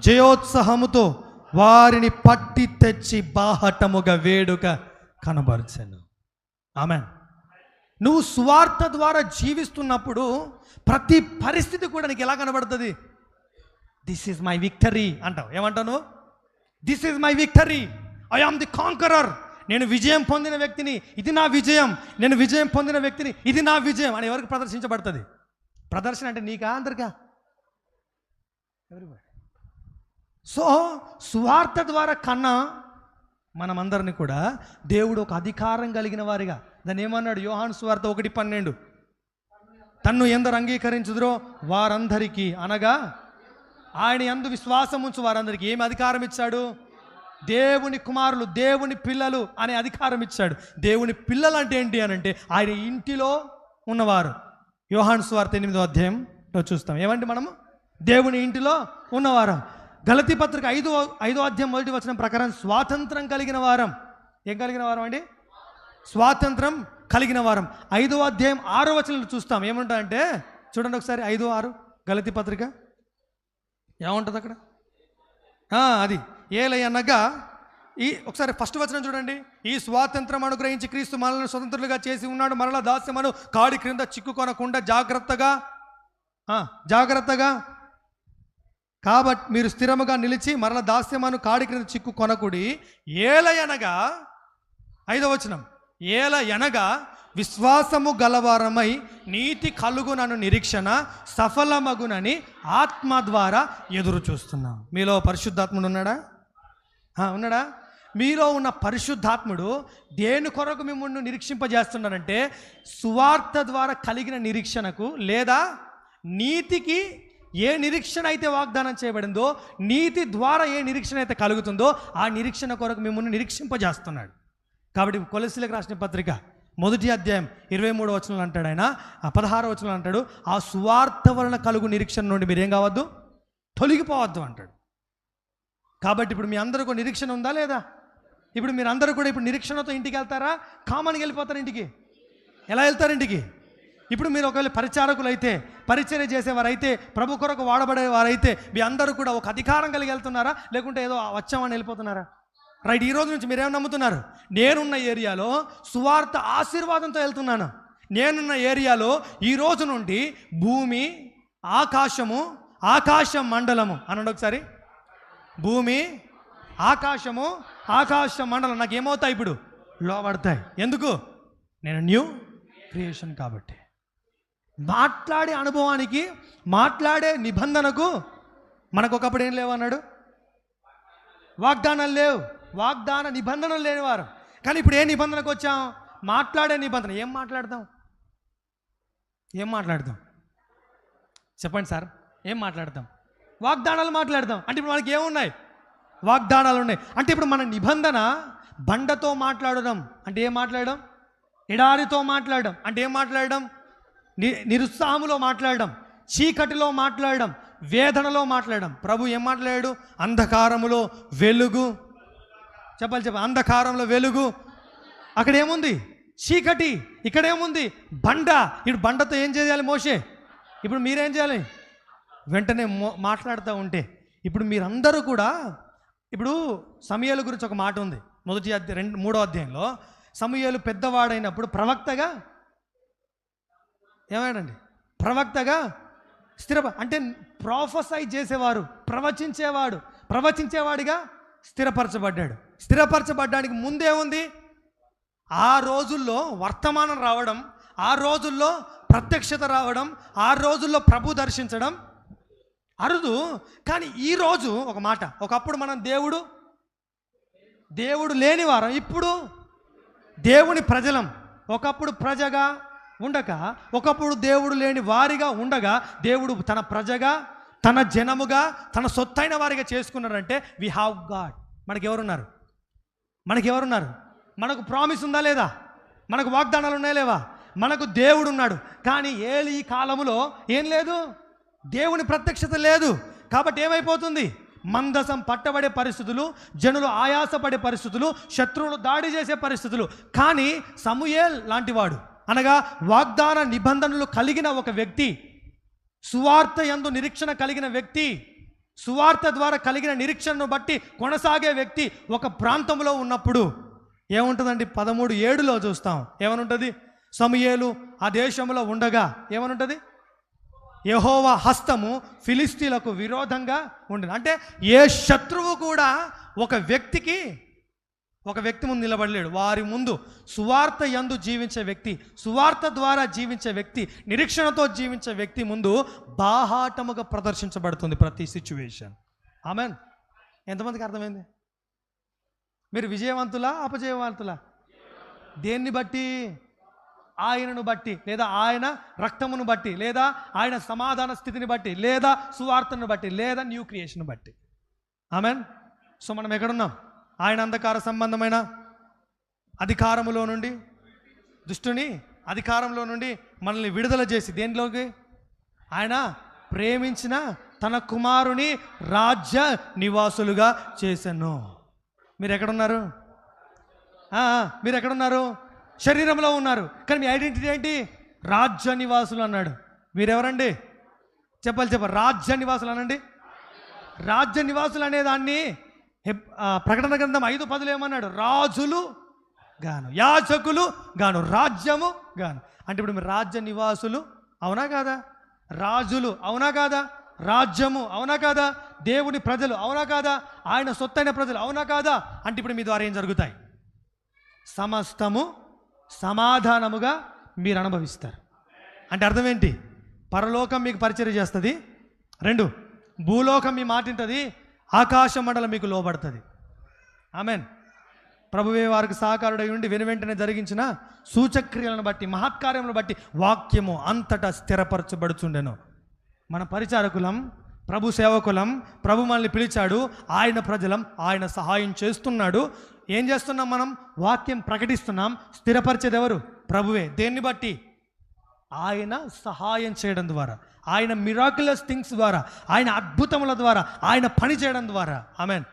జయోత్సాహముతో వారిని పట్టి తెచ్చి బాహటముగా వేడుక కనబరచెను. ఆమేన్. నువ్వు సువార్త ద్వారా జీవిస్తున్నప్పుడు ప్రతి పరిస్థితి కూడా నీకు ఎలా కనబడుతుంది? దిస్ ఈజ్ మై విక్టరీ అంటావు. ఏమంటావు నువ్వు? This is my victory, I am the conqueror. నేను విజయం పొందిన వ్యక్తిని, ఇది నా విజయం. నేను విజయం పొందిన వ్యక్తిని, ఇది నా విజయం అని ఎవరికి ప్రదర్శించబడుతుంది? ప్రదర్శన అంటే నీకా అందరికా? ఎవరిబడి. సో సువార్త ద్వారా కన్నా మనమందరిని కూడా దేవుడు ఒక అధికారం కలిగిన వారిగా, దాన్ని ఏమన్నాడు? యోహాను సువార్త 1:12, తన్ను ఎందరు అంగీకరించుదురో వారందరికీ, అనగా ఆయన యందు విశ్వాసం ఉంచు వారందరికీ ఏమి అధికారం ఇచ్చాడు? దేవుని కుమారులు, దేవుని పిల్లలు అనే అధికారం ఇచ్చాడు. దేవుని పిల్లలు అంటే ఏంటి అని అంటే ఆయన ఇంటిలో ఉన్నవారు. యోహాను సువార్త 8వ అధ్యాయంలో చూస్తాం. ఏమంటే మనము దేవుని ఇంటిలో ఉన్నవారం. గలతీ పత్రిక 5వ అధ్యాయం 1వ వచనం ప్రకారం స్వాతంత్రం కలిగిన వారం. ఏం కలిగిన వారం అండి? స్వాతంత్రం కలిగిన వారం. 5వ అధ్యాయం 6వ వచనంలో చూస్తాం. ఏముంటుందంటే చూడండి ఒకసారి, 5:6 గలతీ పత్రిక ఏముంటుంది అక్కడ? అది ఏలయనగా ఒకసారి ఫస్ట్ వచనం చూడండి. ఈ స్వాతంత్రం అనుగ్రహించి క్రీస్తు మనల్ని స్వతంత్రులుగా చేసి ఉన్నాడు, మరలా దాస్యమను కాడి క్రింద చిక్కుకొనకుండా జాగ్రత్తగా కాబట్టి మీరు స్థిరముగా నిలిచి మరల దాస్యమను కాడి క్రింద చిక్కు కొనకుడి. ఏలయనగా 5వ వచనం, ఏలయనగా విశ్వాసము గలవారమై నీతి కలుగునను నిరీక్షణ సఫలమగునని ఆత్మ ద్వారా ఎదురు చూస్తున్నాం. మీలో పరిశుద్ధాత్ముడు ఉన్నాడా? ఉన్నాడా? మీలో ఉన్న పరిశుద్ధాత్ముడు దేని కొరకు మిమ్మల్ని నిరీక్షింపజేస్తున్నాడంటే సువార్త ద్వారా కలిగిన నిరీక్షణకు, లేదా నీతికి ఏ నిరీక్షణ అయితే వాగ్దానం చేయబడిందో, నీతి ద్వారా ఏ నిరీక్షణ అయితే కలుగుతుందో ఆ నిరీక్షణ కొరకు మిమ్మల్ని నిరీక్షింపజేస్తున్నాడు. కాబట్టి కొలస్సీలకు రాసిన పత్రిక 1వ అధ్యాయం 23వ వచనంలో అంటాడు ఆయన, 16వ వచనంలో అంటాడు, ఆ సువార్త వలన కలుగు నిరీక్షణ నుండి మీరేం కావద్దు, తొలగిపోవద్దు అంటాడు. కాబట్టి ఇప్పుడు మీ అందరికీ నిరీక్షణ ఉందా లేదా? ఇప్పుడు మీరు అందరూ కూడా ఇప్పుడు నిరీక్షణతో ఇంటికి వెళ్తారా? కామన్గా వెళ్ళిపోతారు ఇంటికి? ఎలా వెళ్తారు ఇంటికి? ఇప్పుడు మీరు ఒకవేళ పరిచారకులు అయితే, పరిచర్య చేసేవారైతే, ప్రభు కొరకు వాడబడేవారైతే మీ అందరూ కూడా ఒక అధికారం కలిగి వెళ్తున్నారా, లేకుంటే ఏదో వచ్చామని వెళ్ళిపోతున్నారా? రైట్. ఈ రోజు నుంచి మీరేం నమ్ముతున్నారు? నేనున్న ఏరియాలో సువార్త ఆశీర్వాదంతో వెళ్తున్నాను. నేనున్న ఏరియాలో ఈ రోజు నుండి భూమి, ఆకాశము, ఆకాశ మండలము అనండి ఒకసారి. భూమి, ఆకాశము, ఆకాశ మండలం నాకేమవుతాయి? ఇప్పుడు లోబడతాయి. ఎందుకు? నేను న్యూ క్రియేషన్ కాబట్టి. మాట్లాడే అనుభవానికి, మాట్లాడే నిబంధనకు మనకు ఒకప్పుడు ఏం లేవన్నాడు? వాగ్దానాలు లేవు, వాగ్దాన నిబంధనలు లేనివారు. కానీ ఇప్పుడు ఏ నిబంధనకు వచ్చాం? మాట్లాడే నిబంధన. ఏం మాట్లాడదాం? చెప్పండి సార్, ఏం మాట్లాడదాం? వాగ్దానాలు మాట్లాడదాం. అంటే ఇప్పుడు మనకి ఏమున్నాయి? వాగ్దానాలు ఉన్నాయి. అంటే ఇప్పుడు మన నిబంధన బండతో మాట్లాడడం అంటే ఏం మాట్లాడడం? ఎడారితో మాట్లాడడం అంటే ఏం మాట్లాడడం? నిరుత్సాహములో మాట్లాడడం, చీకటిలో మాట్లాడడం, వేదనలో మాట్లాడడం. ప్రభు ఏం మాట్లాడాడు? అంధకారములో వెలుగు. చెప్పాలి. అంధకారంలో వెలుగు. అక్కడ ఏముంది? చీకటి. ఇక్కడ ఏముంది? బండ. ఇప్పుడు బండతో ఏం చేయాలి మోషే? ఇప్పుడు మీరేం చేయాలి? వెంటనే మాట్లాడుతూ ఉంటే, ఇప్పుడు మీరందరూ కూడా, ఇప్పుడు సమూయేలు గురించి ఒక మాట ఉంది మొదటి అధ్యాయం 3వ అధ్యాయంలో. సమూయేలు పెద్దవాడైనప్పుడు ప్రవక్తగా ఏమైందండి? ప్రవక్తగా అంటే ప్రాఫెసై చేసేవారు, ప్రవచించేవాడిగా స్థిరపరచబడ్డాడు. స్థిరపరచబడ్డానికి ముందే ఉంది, ఆ రోజుల్లో వర్తమానం రావడం, ఆ రోజుల్లో ప్రత్యక్షత రావడం, ఆ రోజుల్లో ప్రభు దర్శించడం అరుదు. కానీ ఈరోజు ఒక మాట, ఒకప్పుడు మనం దేవుడు లేనివారం, ఇప్పుడు దేవుని ప్రజలం. ఒకప్పుడు ప్రజగా ఉండక, ఒకప్పుడు దేవుడు లేని వారిగా ఉండగా, దేవుడు తన ప్రజగా, తన జనముగా, తన సొత్తైన వారిగా చేసుకున్నారంటే వి హ్యావ్ గాడ్. మనకెవరున్నారు? మనకు ప్రామిస్ ఉందా లేదా? మనకు వాగ్దానాలు ఉన్నాయా లేవా? మనకు దేవుడు ఉన్నాడు. కానీ ఏలి కాలములో ఏం లేదు, దేవుని ప్రత్యక్షత లేదు. కాబట్టి ఏమైపోతుంది? మందసం పట్టబడే పరిస్థితులు, జనులు ఆయాసపడే పరిస్థితులు, శత్రువులు దాడి చేసే పరిస్థితులు. కానీ సమూయేల్ లాంటివాడు, అనగా వాగ్దాన నిబంధనలు కలిగిన ఒక వ్యక్తి, సువార్త యందు నిరీక్షణ కలిగిన వ్యక్తి, సువార్త ద్వారా కలిగిన నిరీక్షణను బట్టి కొనసాగే వ్యక్తి ఒక ప్రాంతంలో ఉన్నప్పుడు ఏముంటుందండి? 13:7 చూస్తాం. ఏమనుంటుంది? సమూయేలు ఆ దేశంలో ఉండగా ఏమనుంటుంది? యెహోవా హస్తము ఫిలిస్తీన్లకు విరోధంగా ఉండేది. అంటే ఏ శత్రువు కూడా ఒక వ్యక్తి ముందు నిలబడలేడు. వారి ముందు సువార్త యందు జీవించే వ్యక్తి, సువార్త ద్వారా జీవించే వ్యక్తి, నిరీక్షణతో జీవించే వ్యక్తి ముందు బాహాటముగా ప్రదర్శించబడుతుంది ప్రతి సిచ్యువేషన్. ఆమెన్. ఎంతమందికి అర్థమైంది? మీరు విజయవంతులా అపజయవంతులా? దేన్ని బట్టి? ఆయనను బట్టి, లేదా ఆయన రక్తమును బట్టి, లేదా ఆయన సమాధాన స్థితిని బట్టి, లేదా సువార్తను బట్టి, లేదా న్యూ క్రియేషన్ బట్టి. ఆమెన్. సో మనం ఎక్కడున్నాం? ఆయన అంధకార సంబంధమైన అధికారములో నుండి, దుష్టుని అధికారంలో నుండి మనల్ని విడుదల చేసి దేనిలోకి? ఆయన ప్రేమించిన తన కుమారుని రాజ్య నివాసులుగా చేశాను. మీరు ఎక్కడున్నారు? శరీరంలో ఉన్నారు, కానీ మీ ఐడెంటిటీ ఏంటి? రాజ్య నివాసులు అన్నాడు. మీరెవరండి? చెప్పాలి. రాజ్య నివాసులు అనండి. రాజ్య నివాసులు అనే దాన్ని ప్రకటన గ్రంథం 5:10 ఏమన్నాడు? రాజులు గాను, యాజకులు గాను, రాజ్యము గాను. అంటే ఇప్పుడు మీరు రాజ్య నివాసులు అవునా కాదా? రాజులు అవునా కాదా? రాజ్యము అవునా కాదా? దేవుని ప్రజలు అవునా కాదా? ఆయన సొత్తైన ప్రజలు అవునా కాదా? అంటే ఇప్పుడు మీ ద్వారా ఏం జరుగుతాయి? సమస్తము సమాధానముగా మీరు అనుభవిస్తారు. అంటే అర్థం ఏంటి? పరలోకం మీకు పరిచర్య చేస్తుంది. 2, భూలోకం మీ మాట వింటుంది, ఆకాశ మండలం మీకు లోబడుతుంది. ఆమెన్. ప్రభువే వారికి సహకారుడై ఉండి వెనువెంటనే జరిగించిన సూచక్రియలను బట్టి, మహత్కార్యములను బట్టి వాక్యము అంతటా స్థిరపరచబడుచుండెను. మన పరిచారకులం, ప్రభు సేవకులం, ప్రభు మనల్ని పిలిచాడు, ఆయన ప్రజలం, ఆయన సహాయం చేస్తున్నాడు. ఏం చేస్తున్నాం? మనం వాక్యం ప్రకటిస్తున్నాం. స్థిరపరిచేది ఎవరు? ప్రభువే. దేన్ని బట్టి? ఆయన సహాయం చేయడం ద్వారా, ఆయన మిరాక్యులస్ థింగ్స్ ద్వారా, ఆయన అద్భుతముల ద్వారా, ఆయన పని చేయడం ద్వారా. ఆమెన్.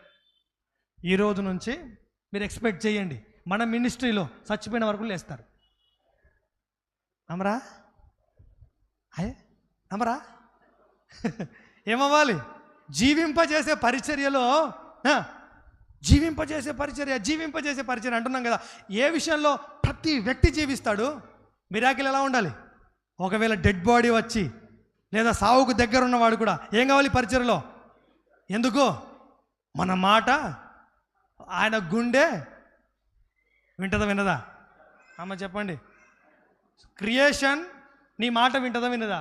ఈ రోజు నుంచి మీరు ఎక్స్పెక్ట్ చేయండి, మన మినిస్ట్రీలో చచ్చిపోయిన వరకు లేస్తారు. నమ్మరా? ఏమవ్వాలి? జీవింపజేసే పరిచర్యలో, జీవింపజేసే పరిచర్య అంటున్నాం కదా. ఏ విషయంలో? ప్రతి వ్యక్తి జీవిస్తాడు. మిరాకిల్ ఎలా ఉండాలి? ఒకవేళ డెడ్ బాడీ వచ్చి, లేదా సావుకు దగ్గర ఉన్నవాడు కూడా ఏం కావాలి పరిచర్యలో? ఎందుకు? మన మాట ఆయన గుండె వింటదా వినదా? అమ్మ చెప్పండి. క్రియేషన్ నీ మాట వింటదా వినదా?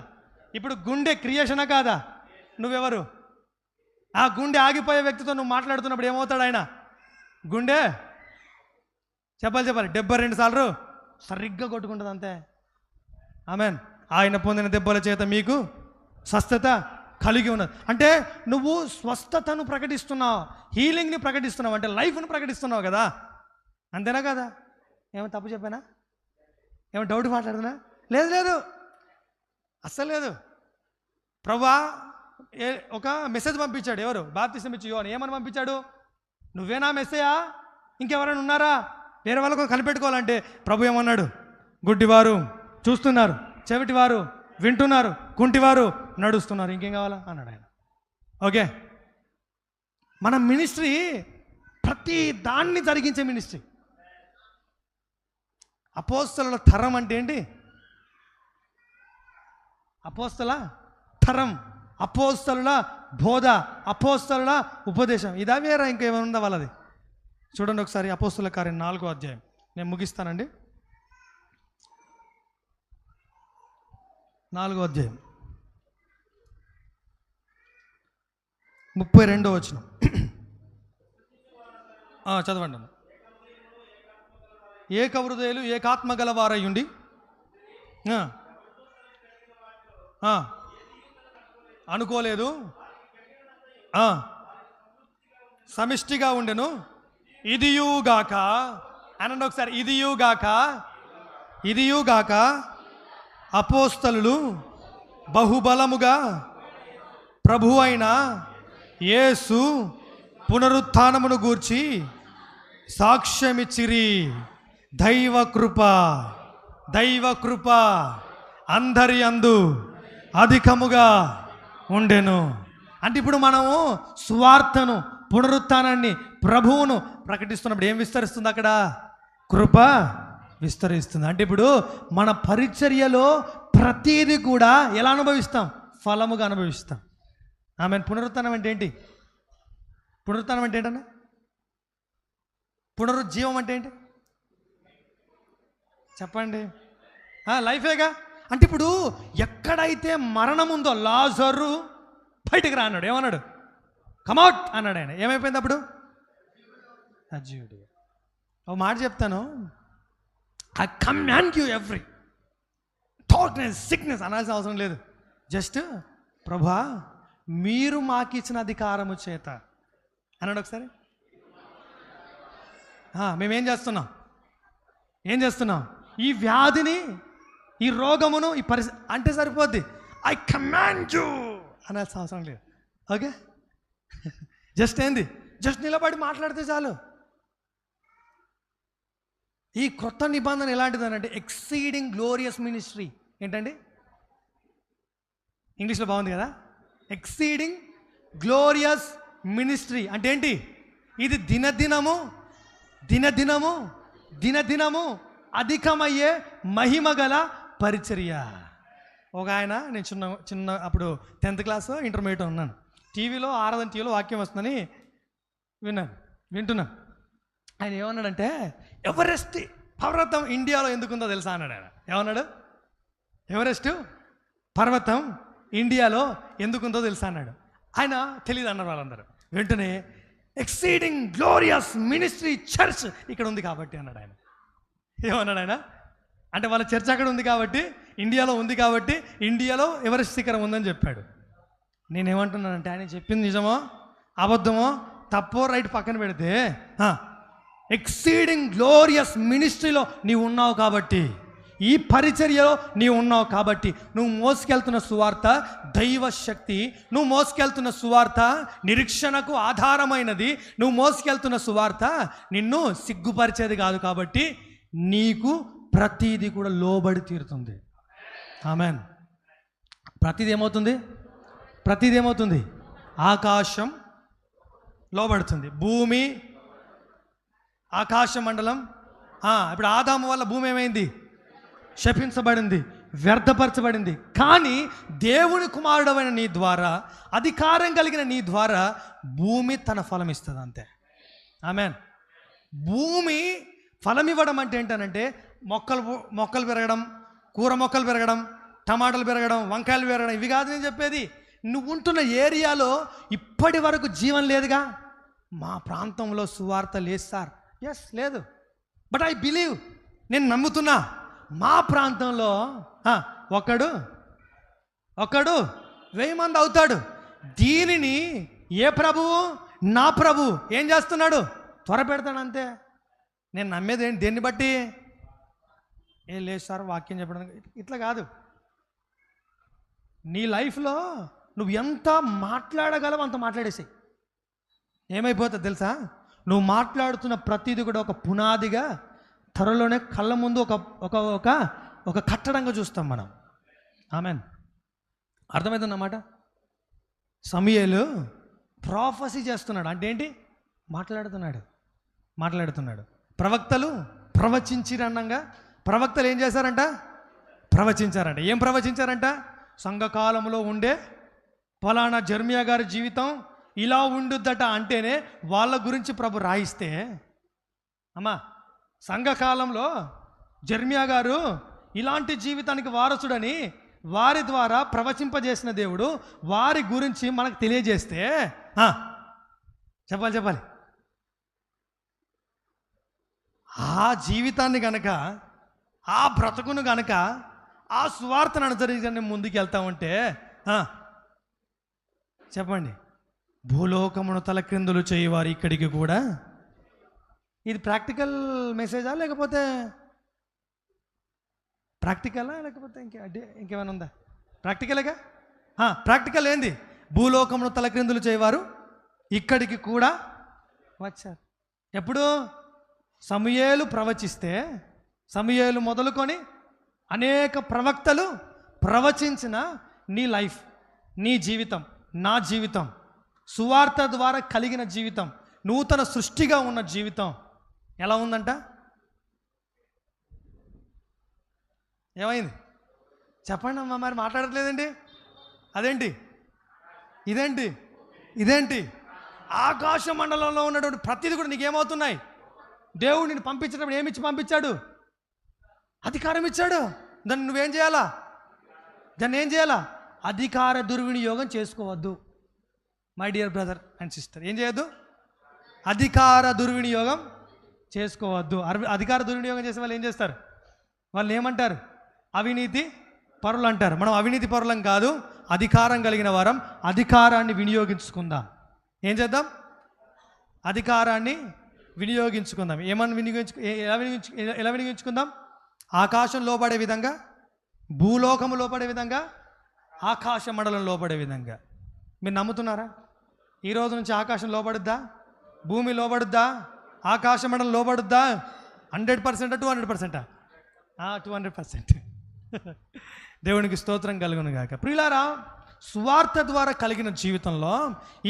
ఇప్పుడు గుండె క్రియేషనా కాదా? నువ్వెవరు? ఆ గుండె ఆగిపోయే వ్యక్తితో నువ్వు మాట్లాడుతున్నప్పుడు ఏమవుతాడు ఆయన? గుండె చెప్పాలి 72 సార్లు సరిగ్గా కొట్టుకుంటుంది అంతే. ఆమెన్. ఆయన పొందిన దెబ్బల చేత మీకు స్వస్థత కలిగి ఉన్నది. అంటే నువ్వు స్వస్థతను ప్రకటిస్తున్నావు, హీలింగ్ని ప్రకటిస్తున్నావు, అంటే లైఫ్ను ప్రకటిస్తున్నావు కదా. అంతేనా కదా? ఏమో తప్పు చెప్పానా? ఏమో డౌట్ మాట్లాడుతున్నా? లేదు, అస్సలు లేదు. ప్రభువా ఒక మెసేజ్ పంపించాడు. ఎవరు? బాప్తిసం ఇచ్చి యోహాను. ఏమని పంపించాడు? నువ్వేనా మెస్సయా? ఇంకెవరైనా ఉన్నారా? వేరే వాళ్ళకు కనిపెట్టుకోవాలంటే ప్రభు ఏమన్నాడు? గుడ్డివారు చూస్తున్నారు, చెవిటివారు వింటున్నారు, కుంటివారు నడుస్తున్నారు, ఇంకేం కావాలా అన్నాడు ఆయన. ఓకే, మన మినిస్ట్రీ ప్రతి దాన్ని జరిగించే మినిస్ట్రీ. అపోస్తలుల తరం అంటే ఏంటి? అపోస్తల తరం, అపోస్తలుల బోధ, అపోస్తలుల ఉపదేశం. ఇదా వేరా ఇంకేమైనా ఉందా వాళ్ళది? చూడండి ఒకసారి అపోస్తలుల కార్యం 4వ అధ్యాయం. నేను ముగిస్తానండి. 4వ అధ్యాయం 32వ వచనం చదవండి. ఏక హృదయులు ఏకాత్మ గలవారయ్యుండి అనుకోలేదు, సమిష్టిగా ఉండెను. ఇదియుగాక అనండి ఒకసారి, ఇదియుగాక అపోస్తలులు బహుబలముగా ప్రభువు అయిన యేసు పునరుత్థానమును గూర్చి సాక్ష్యమిచ్చిరి. దైవ కృప అందరి యందు అధికముగా ఉండెను. అంటే ఇప్పుడు మనము సువార్తను, పునరుత్థానాన్ని, ప్రభువును ప్రకటిస్తున్నప్పుడు ఏం విస్తరిస్తుంది? అక్కడ కృప విస్తరిస్తుంది. అంటే ఇప్పుడు మన పరిచర్యలో ప్రతీది కూడా ఎలా అనుభవిస్తాం? ఫలముగా అనుభవిస్తాం. ఆమె పునరుత్థానం అంటే ఏంటి? పునరుత్థానం అంటే ఏంటన్నా? పునరుజ్జీవం అంటే ఏంటి చెప్పండి? లైఫేగా. అంటే ఇప్పుడు ఎక్కడైతే మరణం ఉందో లాజరు బయటికి రా అన్నాడు. ఏమన్నాడు? కమౌట్ అన్నాడు ఆయన. ఏమైపోయింది అప్పుడు? అజ్జీవుడు. ఒక మాట చెప్తాను, I command you every darkness, sickness అనాల్సిన అవసరం లేదు. జస్ట్ ప్రభా మీరు మాకు ఇచ్చిన అధికారము చేత అన్నాడు ఒకసారి. మేమేం చేస్తున్నాం? ఈ వ్యాధిని, ఈ రోగమును, ఈ పరిస్థితి అంటే సరిపోద్ది. ఐ కమాండ్ యూ అనాల్సిన అవసరం లేదు. ఓకే, జస్ట్ ఏంది? జస్ట్ నిలబడి మాట్లాడితే చాలు. ఈ క్రొత్త నిబంధన ఎలాంటిది అంటే ఎక్సీడింగ్ గ్లోరియస్ మినిస్ట్రీ. ఏంటండి? ఇంగ్లీష్లో బాగుంది కదా, ఎక్సీడింగ్ గ్లోరియస్ మినిస్ట్రీ అంటే ఏంటి? ఇది దినదినము అధికమయ్యే మహిమ గల పరిచర్య. ఒక ఆయన, నేను చిన్న అప్పుడు 10th క్లాస్ ఇంటర్మీడియట్ ఉన్నాను. టీవీలో ఆరాధన టీవీలో వాక్యం వస్తుందని వింటున్నాను. ఆయన ఏమన్నాడంటే, ఎవరెస్ట్ పర్వతం ఇండియాలో ఎందుకుందో తెలుసా అన్నాడు ఆయన. ఏమన్నాడు? ఎవరెస్ట్ పర్వతం ఇండియాలో ఎందుకుందో తెలుసా అన్నాడు. ఆయన తెలియదు అన్నారు వాళ్ళందరూ. వెంటనే ఎక్సీడింగ్ గ్లోరియస్ మినిస్ట్రీ చర్చ్ ఇక్కడ ఉంది కాబట్టి అన్నాడు ఆయన. ఏమన్నాడు ఆయన అంటే, వాళ్ళ చర్చ్ అక్కడ ఉంది కాబట్టి, ఇండియాలో ఉంది కాబట్టి, ఇండియాలో ఎవరెస్ట్ శిఖరం ఉందని చెప్పాడు. నేనేమంటున్నానంటే, ఆయన చెప్పింది నిజమో అబద్ధమో తప్పో రైట్ పక్కన పెడితే, ఎక్సీడింగ్ గ్లోరియస్ మినిస్ట్రీలో నీవు ఉన్నావు కాబట్టి, ఈ పరిచర్యలో నీవు ఉన్నావు కాబట్టి, నువ్వు మోసుకెళ్తున్న సువార్త దైవ శక్తి, నువ్వు మోసుకెళ్తున్న సువార్త నిరీక్షణకు ఆధారమైనది, నువ్వు మోసుకెళ్తున్న సువార్త నిన్ను సిగ్గుపరిచేది కాదు కాబట్టి నీకు ప్రతిదీ కూడా లోబడి తీరుతుంది. ఆమెన్. ప్రతిదీ ఏమవుతుంది? ఆకాశం లోబడుతుంది, భూమి, ఆకాశ మండలం. ఇప్పుడు ఆదాము వల్ల భూమి ఏమైంది? శపించబడింది, వ్యర్థపరచబడింది. కానీ దేవుని కుమారుడమైన నీ ద్వారా, అధికారం కలిగిన నీ ద్వారా భూమి తన ఫలం ఇస్తుంది. అంతే. ఆమెన్. భూమి ఫలం ఇవ్వడం అంటే ఏంటనంటే, మొక్కలు పెరగడం, కూర మొక్కలు పెరగడం, టమాటాలు పెరగడం, వంకాయలు పెరగడం, ఇవి కాదు నేను చెప్పేది. నువ్వు ఉంటున్న ఏరియాలో ఇప్పటి వరకు జీవం లేదుగా. మా ప్రాంతంలో సువార్త లేదు సార్. ఎస్, లేదు. బట్ ఐ బిలీవ్, నేను నమ్ముతున్నా, మా ప్రాంతంలో ఒకడు 1000 మంది అవుతాడు. దీనిని ఏ ప్రభువు? నా ప్రభువు ఏం చేస్తున్నాడు? త్వర పెడతాడు. అంతే. నేను నమ్మేది ఏంటి? దేన్ని బట్టి? ఏం లేదు సార్ వాక్యం చెప్పడానికి, ఇట్లా కాదు. నీ లైఫ్లో నువ్వు ఎంత మాట్లాడగలవు అంత మాట్లాడేసాయి. ఏమైపోతుంది తెలుసా? నువ్వు మాట్లాడుతున్న ప్రతిదీ కూడా ఒక పునాదిగా, త్వరలోనే కళ్ళ ముందు ఒక కట్టడంగా చూస్తాం మనం. ఆమెన్. అర్థమవుతుందన్నమాట. సమూయేలు ప్రాఫెసీ చేస్తున్నాడు అంటే ఏంటి? మాట్లాడుతున్నాడు. ప్రవక్తలు ప్రవచించిరన్నంగా ప్రవక్తలు ఏం చేశారంట? ప్రవచించారంట. ఏం ప్రవచించారంట? సంఘకాలంలో ఉండే ఫలానా జెర్మియా గారి జీవితం ఇలా ఉండుద్దట అంటేనే వాళ్ళ గురించి ప్రభు రాయిస్తే, అమ్మా సంఘకాలంలో జెర్మియా గారు ఇలాంటి జీవితానికి వారసుడని వారి ద్వారా ప్రవచింపజేసిన దేవుడు వారి గురించి మనకు తెలియజేస్తే చెప్పాలి. ఆ జీవితాన్ని గనక, ఆ బ్రతుకును గనక, ఆ సువార్తను అనుసరించి ముందుకు వెళ్తామంటే చెప్పండి, భూలోకమును తలక్రిందులు చేయవారు ఇక్కడికి కూడా. ఇది ప్రాక్టికల్ మెసేజా లేకపోతే ఇంకేమైనా ఉందా? ప్రాక్టికల్గా ప్రాక్టికల్ ఏంది? భూలోకమును తలక్రిందులు చేయవారు ఇక్కడికి కూడా వచ్చారు. ఎప్పుడు? సమూయేలు ప్రవచిస్తే, సమూయేలు మొదలుకొని అనేక ప్రవక్తలు ప్రవచించిన నీ లైఫ్, నీ జీవితం, నా జీవితం, సువార్త ద్వారా కలిగిన జీవితం, నూతన సృష్టిగా ఉన్న జీవితం ఎలా ఉందంట? ఏమైంది చెప్పండి అమ్మా. మరి మాట్లాడట్లేదండి. అదేంటి? ఇదేంటి? ఆకాశ మండలంలో ఉన్నటువంటి ప్రతిదీ కూడా నీకేమవుతున్నాయి? దేవుడు నిన్ను పంపించేటప్పుడు ఏమిచ్చి పంపించాడు? అధికారం ఇచ్చాడు. దాన్ని నువ్వేం చేయాలా? అధికార దుర్వినియోగం చేసుకోవద్దు. My dear brother and sister, ఏం చేయొద్దు? అధికార దుర్వినియోగం చేసుకోవద్దు. అధికార దుర్వినియోగం చేసే వాళ్ళు ఏం చేస్తారు? వాళ్ళు ఏమంటారు? అవినీతి పరులు అంటారు. మనం అవినీతి పరులం కాదు, అధికారం కలిగిన వారం. అధికారాన్ని వినియోగించుకుందాం. ఏం చేద్దాం? అధికారాన్ని వినియోగించుకుందాం. ఎలా వినియోగించుకుందాం? ఆకాశం లోపడే విధంగా, భూలోకము లోపడే విధంగా, ఆకాశ మండలం లోపడే విధంగా. మీరు నమ్ముతున్నారా? ఈరోజు నుంచి ఆకాశం లోపడుద్దా? భూమి లోపడుద్దా? ఆకాశ మండలం లోపడుద్దా? 100%, 200%? 200%. దేవునికి స్తోత్రం కలుగును గాక. ప్రియులారా, సువార్త ద్వారా కలిగిన జీవితంలో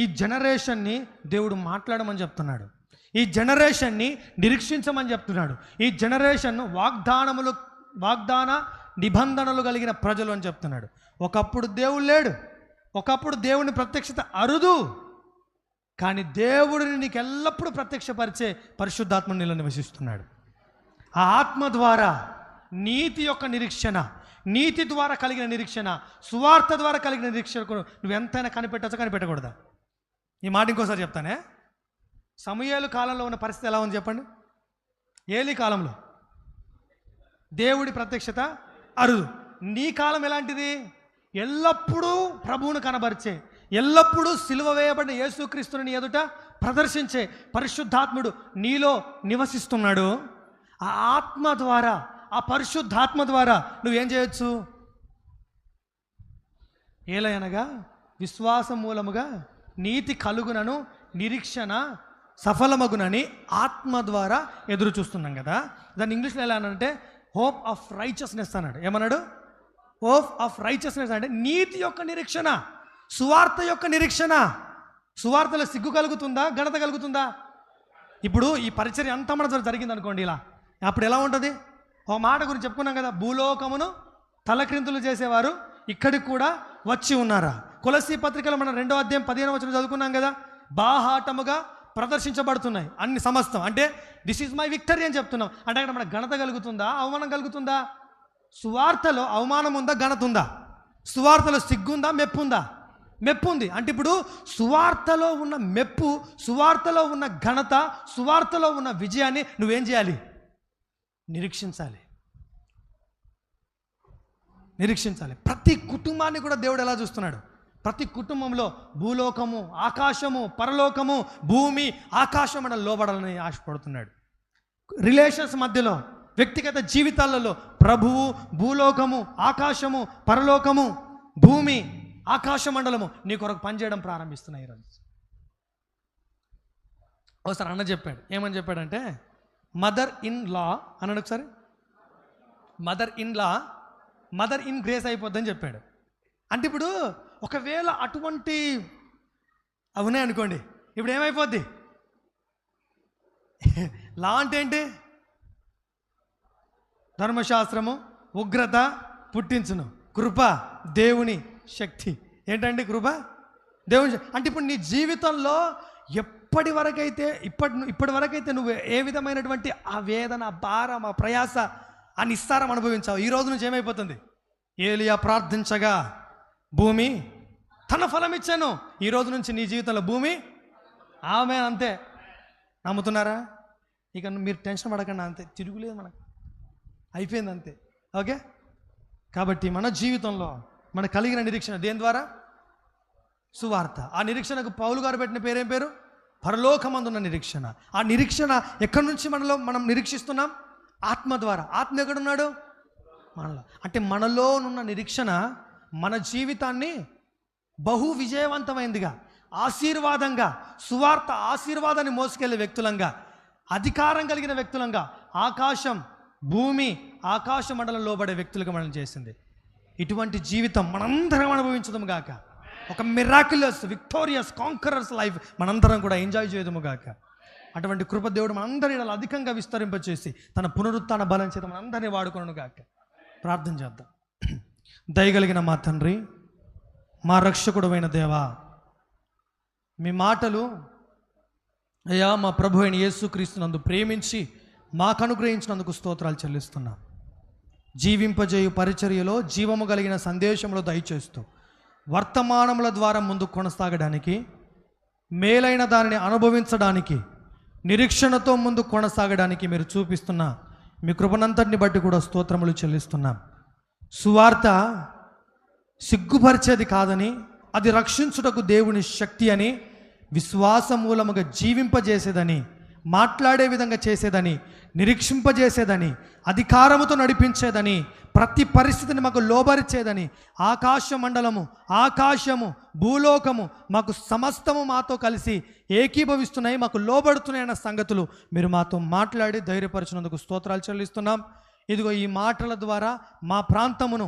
ఈ జనరేషన్ని దేవుడు మాట్లాడమని చెప్తున్నాడు. ఈ జనరేషన్ని నిరీక్షించమని చెప్తున్నాడు. ఈ జనరేషన్ వాగ్దాన నిబంధనలు కలిగిన ప్రజలు అని చెప్తున్నాడు. ఒకప్పుడు దేవుడు లేడు, ఒకప్పుడు దేవుని ప్రత్యక్షత అరుదు, కానీ దేవుడిని నీకు ఎల్లప్పుడూ ప్రత్యక్షపరిచే పరిశుద్ధాత్మ నీలో నివసిస్తున్నాడు. ఆ ఆత్మ ద్వారా నీతి యొక్క నిరీక్షణ, నీతి ద్వారా కలిగిన నిరీక్షణ, సువార్త ద్వారా కలిగిన నిరీక్షణ నువ్వు ఎంతైనా కనిపెట్టచ్చా, కనిపెట్టకూడదా? ఈ మాట ఇంకోసారి చెప్తానే. సమూయేలు కాలంలో ఉన్న పరిస్థితి ఎలా ఉంది చెప్పండి? ఏలీ కాలంలో దేవుడి ప్రత్యక్షత అరుదు. నీ కాలం ఎలాంటిది? ఎల్లప్పుడూ ప్రభువును కనబరిచే, ఎల్లప్పుడూ సిలువ వేయబడిన యేసుక్రీస్తుని ఎదుట ప్రదర్శించే పరిశుద్ధాత్ముడు నీలో నివసిస్తున్నాడు. ఆ ఆత్మ ద్వారా, ఆ పరిశుద్ధాత్మ ద్వారా నువ్వేం చేయొచ్చు? ఏలయనగా విశ్వాసం మూలముగా నీతి కలుగునను, నిరీక్షణ సఫలమగునని ఆత్మ ద్వారా ఎదురు చూస్తున్నాం కదా. దాన్ని ఇంగ్లీష్లో ఎలా అనంటే హోప్ ఆఫ్ రైచియస్నెస్ అన్నాడు. ఏమన్నాడు? హోప్ ఆఫ్ రైచియస్నెస్ అంటే నీతి యొక్క నిరీక్షణ, సువార్త యొక్క నిరీక్షణ. సువార్తలో సిగ్గు కలుగుతుందా, ఘనత కలుగుతుందా? ఇప్పుడు ఈ పరిచర్య అంతా మన జరిగింది అనుకోండి, ఇలా అప్పుడు ఎలా ఉంటుంది? ఒక మాట గురించి చెప్పుకున్నాం కదా, భూలోకమును తలక్రిందులు చేసేవారు ఇక్కడికి కూడా వచ్చి ఉన్నారా? కొలస్సీ పత్రికలో మనం 2వ అధ్యాయం 15వ వచనం చదువుకున్నాం కదా. బాహాటముగా ప్రదర్శించబడుతున్నాయి అన్ని సమస్తం. అంటే దిస్ ఈజ్ మై విక్టరీ అని చెప్తున్నాం. అంటే అక్కడ మన ఘనత కలుగుతుందా, అవమానం కలుగుతుందా? సువార్తలో అవమానం ఉందా, ఘనత ఉందా? సువార్తలో సిగ్గుందా, మెప్పు ఉందా? మెప్పు ఉంది. అంటే ఇప్పుడు సువార్తలో ఉన్న మెప్పు, సువార్తలో ఉన్న ఘనత, సువార్తలో ఉన్న విజయాన్ని నువ్వేం చేయాలి? నిరీక్షించాలి. ప్రతి కుటుంబాన్ని కూడా దేవుడు ఎలా చూస్తున్నాడు? ప్రతి కుటుంబంలో భూలోకము, ఆకాశము, పరలోకము, భూమి, ఆకాశం అని లోబడాలని ఆశపడుతున్నాడు. రిలేషన్స్ మధ్యలో, వ్యక్తిగత జీవితాలలో ప్రభువు, భూలోకము, ఆకాశము, పరలోకము, భూమి, ఆకాశ మండలము నీ కొరకు పనిచేయడం ప్రారంభిస్తున్నాయి ఈరోజు. ఒకసారి అన్న చెప్పాడు. ఏమని చెప్పాడంటే, మదర్ ఇన్ లా అన్నాడు ఒకసారి. Mother in law mother in grace అయిపోద్దని చెప్పాడు. అంటే ఇప్పుడు ఒకవేళ అటువంటి అవునాయి అనుకోండి, ఇప్పుడు ఏమైపోద్ది? లా అంటే ఏంటి? ధర్మశాస్త్రము ఉగ్రత పుట్టించును, కృప దేవుని శక్తి. ఏంటండి కృప? దేవుని. అంటే ఇప్పుడు నీ జీవితంలో ఇప్పటి వరకైతే నువ్వు ఏ విధమైనటువంటి ఆ వేదన, భారం, ఆ ప్రయాస, ఆ నిస్సారం అనుభవించావు, ఈ రోజు నుంచి ఏమైపోతుంది? ఏలియా ప్రార్థించగా భూమి తన ఫలం ఇచ్చాను. ఈ రోజు నుంచి నీ జీవితంలో భూమి ఆమె. అంతే. నమ్ముతున్నారా? ఇక మీరు టెన్షన్ పడకండి, అంతే, తిరుగులేదు, మనకు అయిపోయింది, అంతే. ఓకే. కాబట్టి మన జీవితంలో మనకు కలిగిన నిరీక్షణ దేని ద్వారా? సువార్త. ఆ నిరీక్షణకు పౌలు గారు పెట్టిన పేరేం పేరు? పరలోకమందున్న నిరీక్షణ. ఆ నిరీక్షణ ఎక్కడి నుంచి మనం నిరీక్షిస్తున్నాం? ఆత్మ ద్వారా. ఆత్మ ఎక్కడున్నాడు? మనలో. అంటే మనలో ఉన్న నిరీక్షణ మన జీవితాన్ని బహు విజయవంతమైందిగా, ఆశీర్వాదంగా, సువార్త ఆశీర్వాదాన్ని మోసుకెళ్ళే వ్యక్తులంగా, అధికారం కలిగిన వ్యక్తులంగా, ఆకాశం, భూమి, ఆకాశ మండలం లోబడే వ్యక్తులుగా మనం చేసింది. ఇటువంటి జీవితం మనందరం అనుభవించదుము గాక. ఒక మిరాక్యులస్, విక్టోరియస్, కాంకరర్స్ లైఫ్ మనందరం కూడా ఎంజాయ్ చేయదుము గాక. అటువంటి కృప దేవుడు మనందరి ఇలా అధికంగా విస్తరింపచేసి తన పునరుత్థాన బలం చేత మనందరినీ వాడుకొనును గాక. ప్రార్థన చేద్దాం. దయగలిగిన మా తండ్రి, మా రక్షకుడైన దేవా, మీ మాటలు అయ్యా మా ప్రభు అయిన యేసుక్రీస్తునందు ప్రేమించి మాకు అనుగ్రహించినందుకు స్తోత్రాలు చెల్లిస్తున్నాం. జీవింపజేయు పరిచర్యలో, జీవము కలిగిన సందేశంలో దయచేస్తూ వర్తమానముల ద్వారా ముందుకు కొనసాగడానికి, మేలైన దానిని అనుభవించడానికి, నిరీక్షణతో ముందుకు కొనసాగడానికి మీరు చూపిస్తున్న మీ కృపనంతటిని బట్టి కూడా స్తోత్రములు చెల్లిస్తున్నాం. సువార్త సిగ్గుపరిచేది కాదని, అది రక్షించుటకు దేవుని శక్తి అని, విశ్వాస మూలముగా జీవింపజేసేదని, మాట్లాడే విధంగా చేసేదని, నిరీక్షింపజేసేదని, అధికారముతో నడిపించేదని, ప్రతి పరిస్థితిని మాకు లోబరిచేదని, ఆకాశ మండలము, ఆకాశము, భూలోకము మాకు సమస్తము మాతో కలిసి ఏకీభవిస్తున్నాయి, మాకు లోబడుతున్నాయన్న సంగతులు మీరు మాతో మాట్లాడి ధైర్యపరిచినందుకు స్తోత్రాలు చెల్లిస్తున్నాం. ఇదిగో ఈ మాటల ద్వారా మా ప్రాంతమును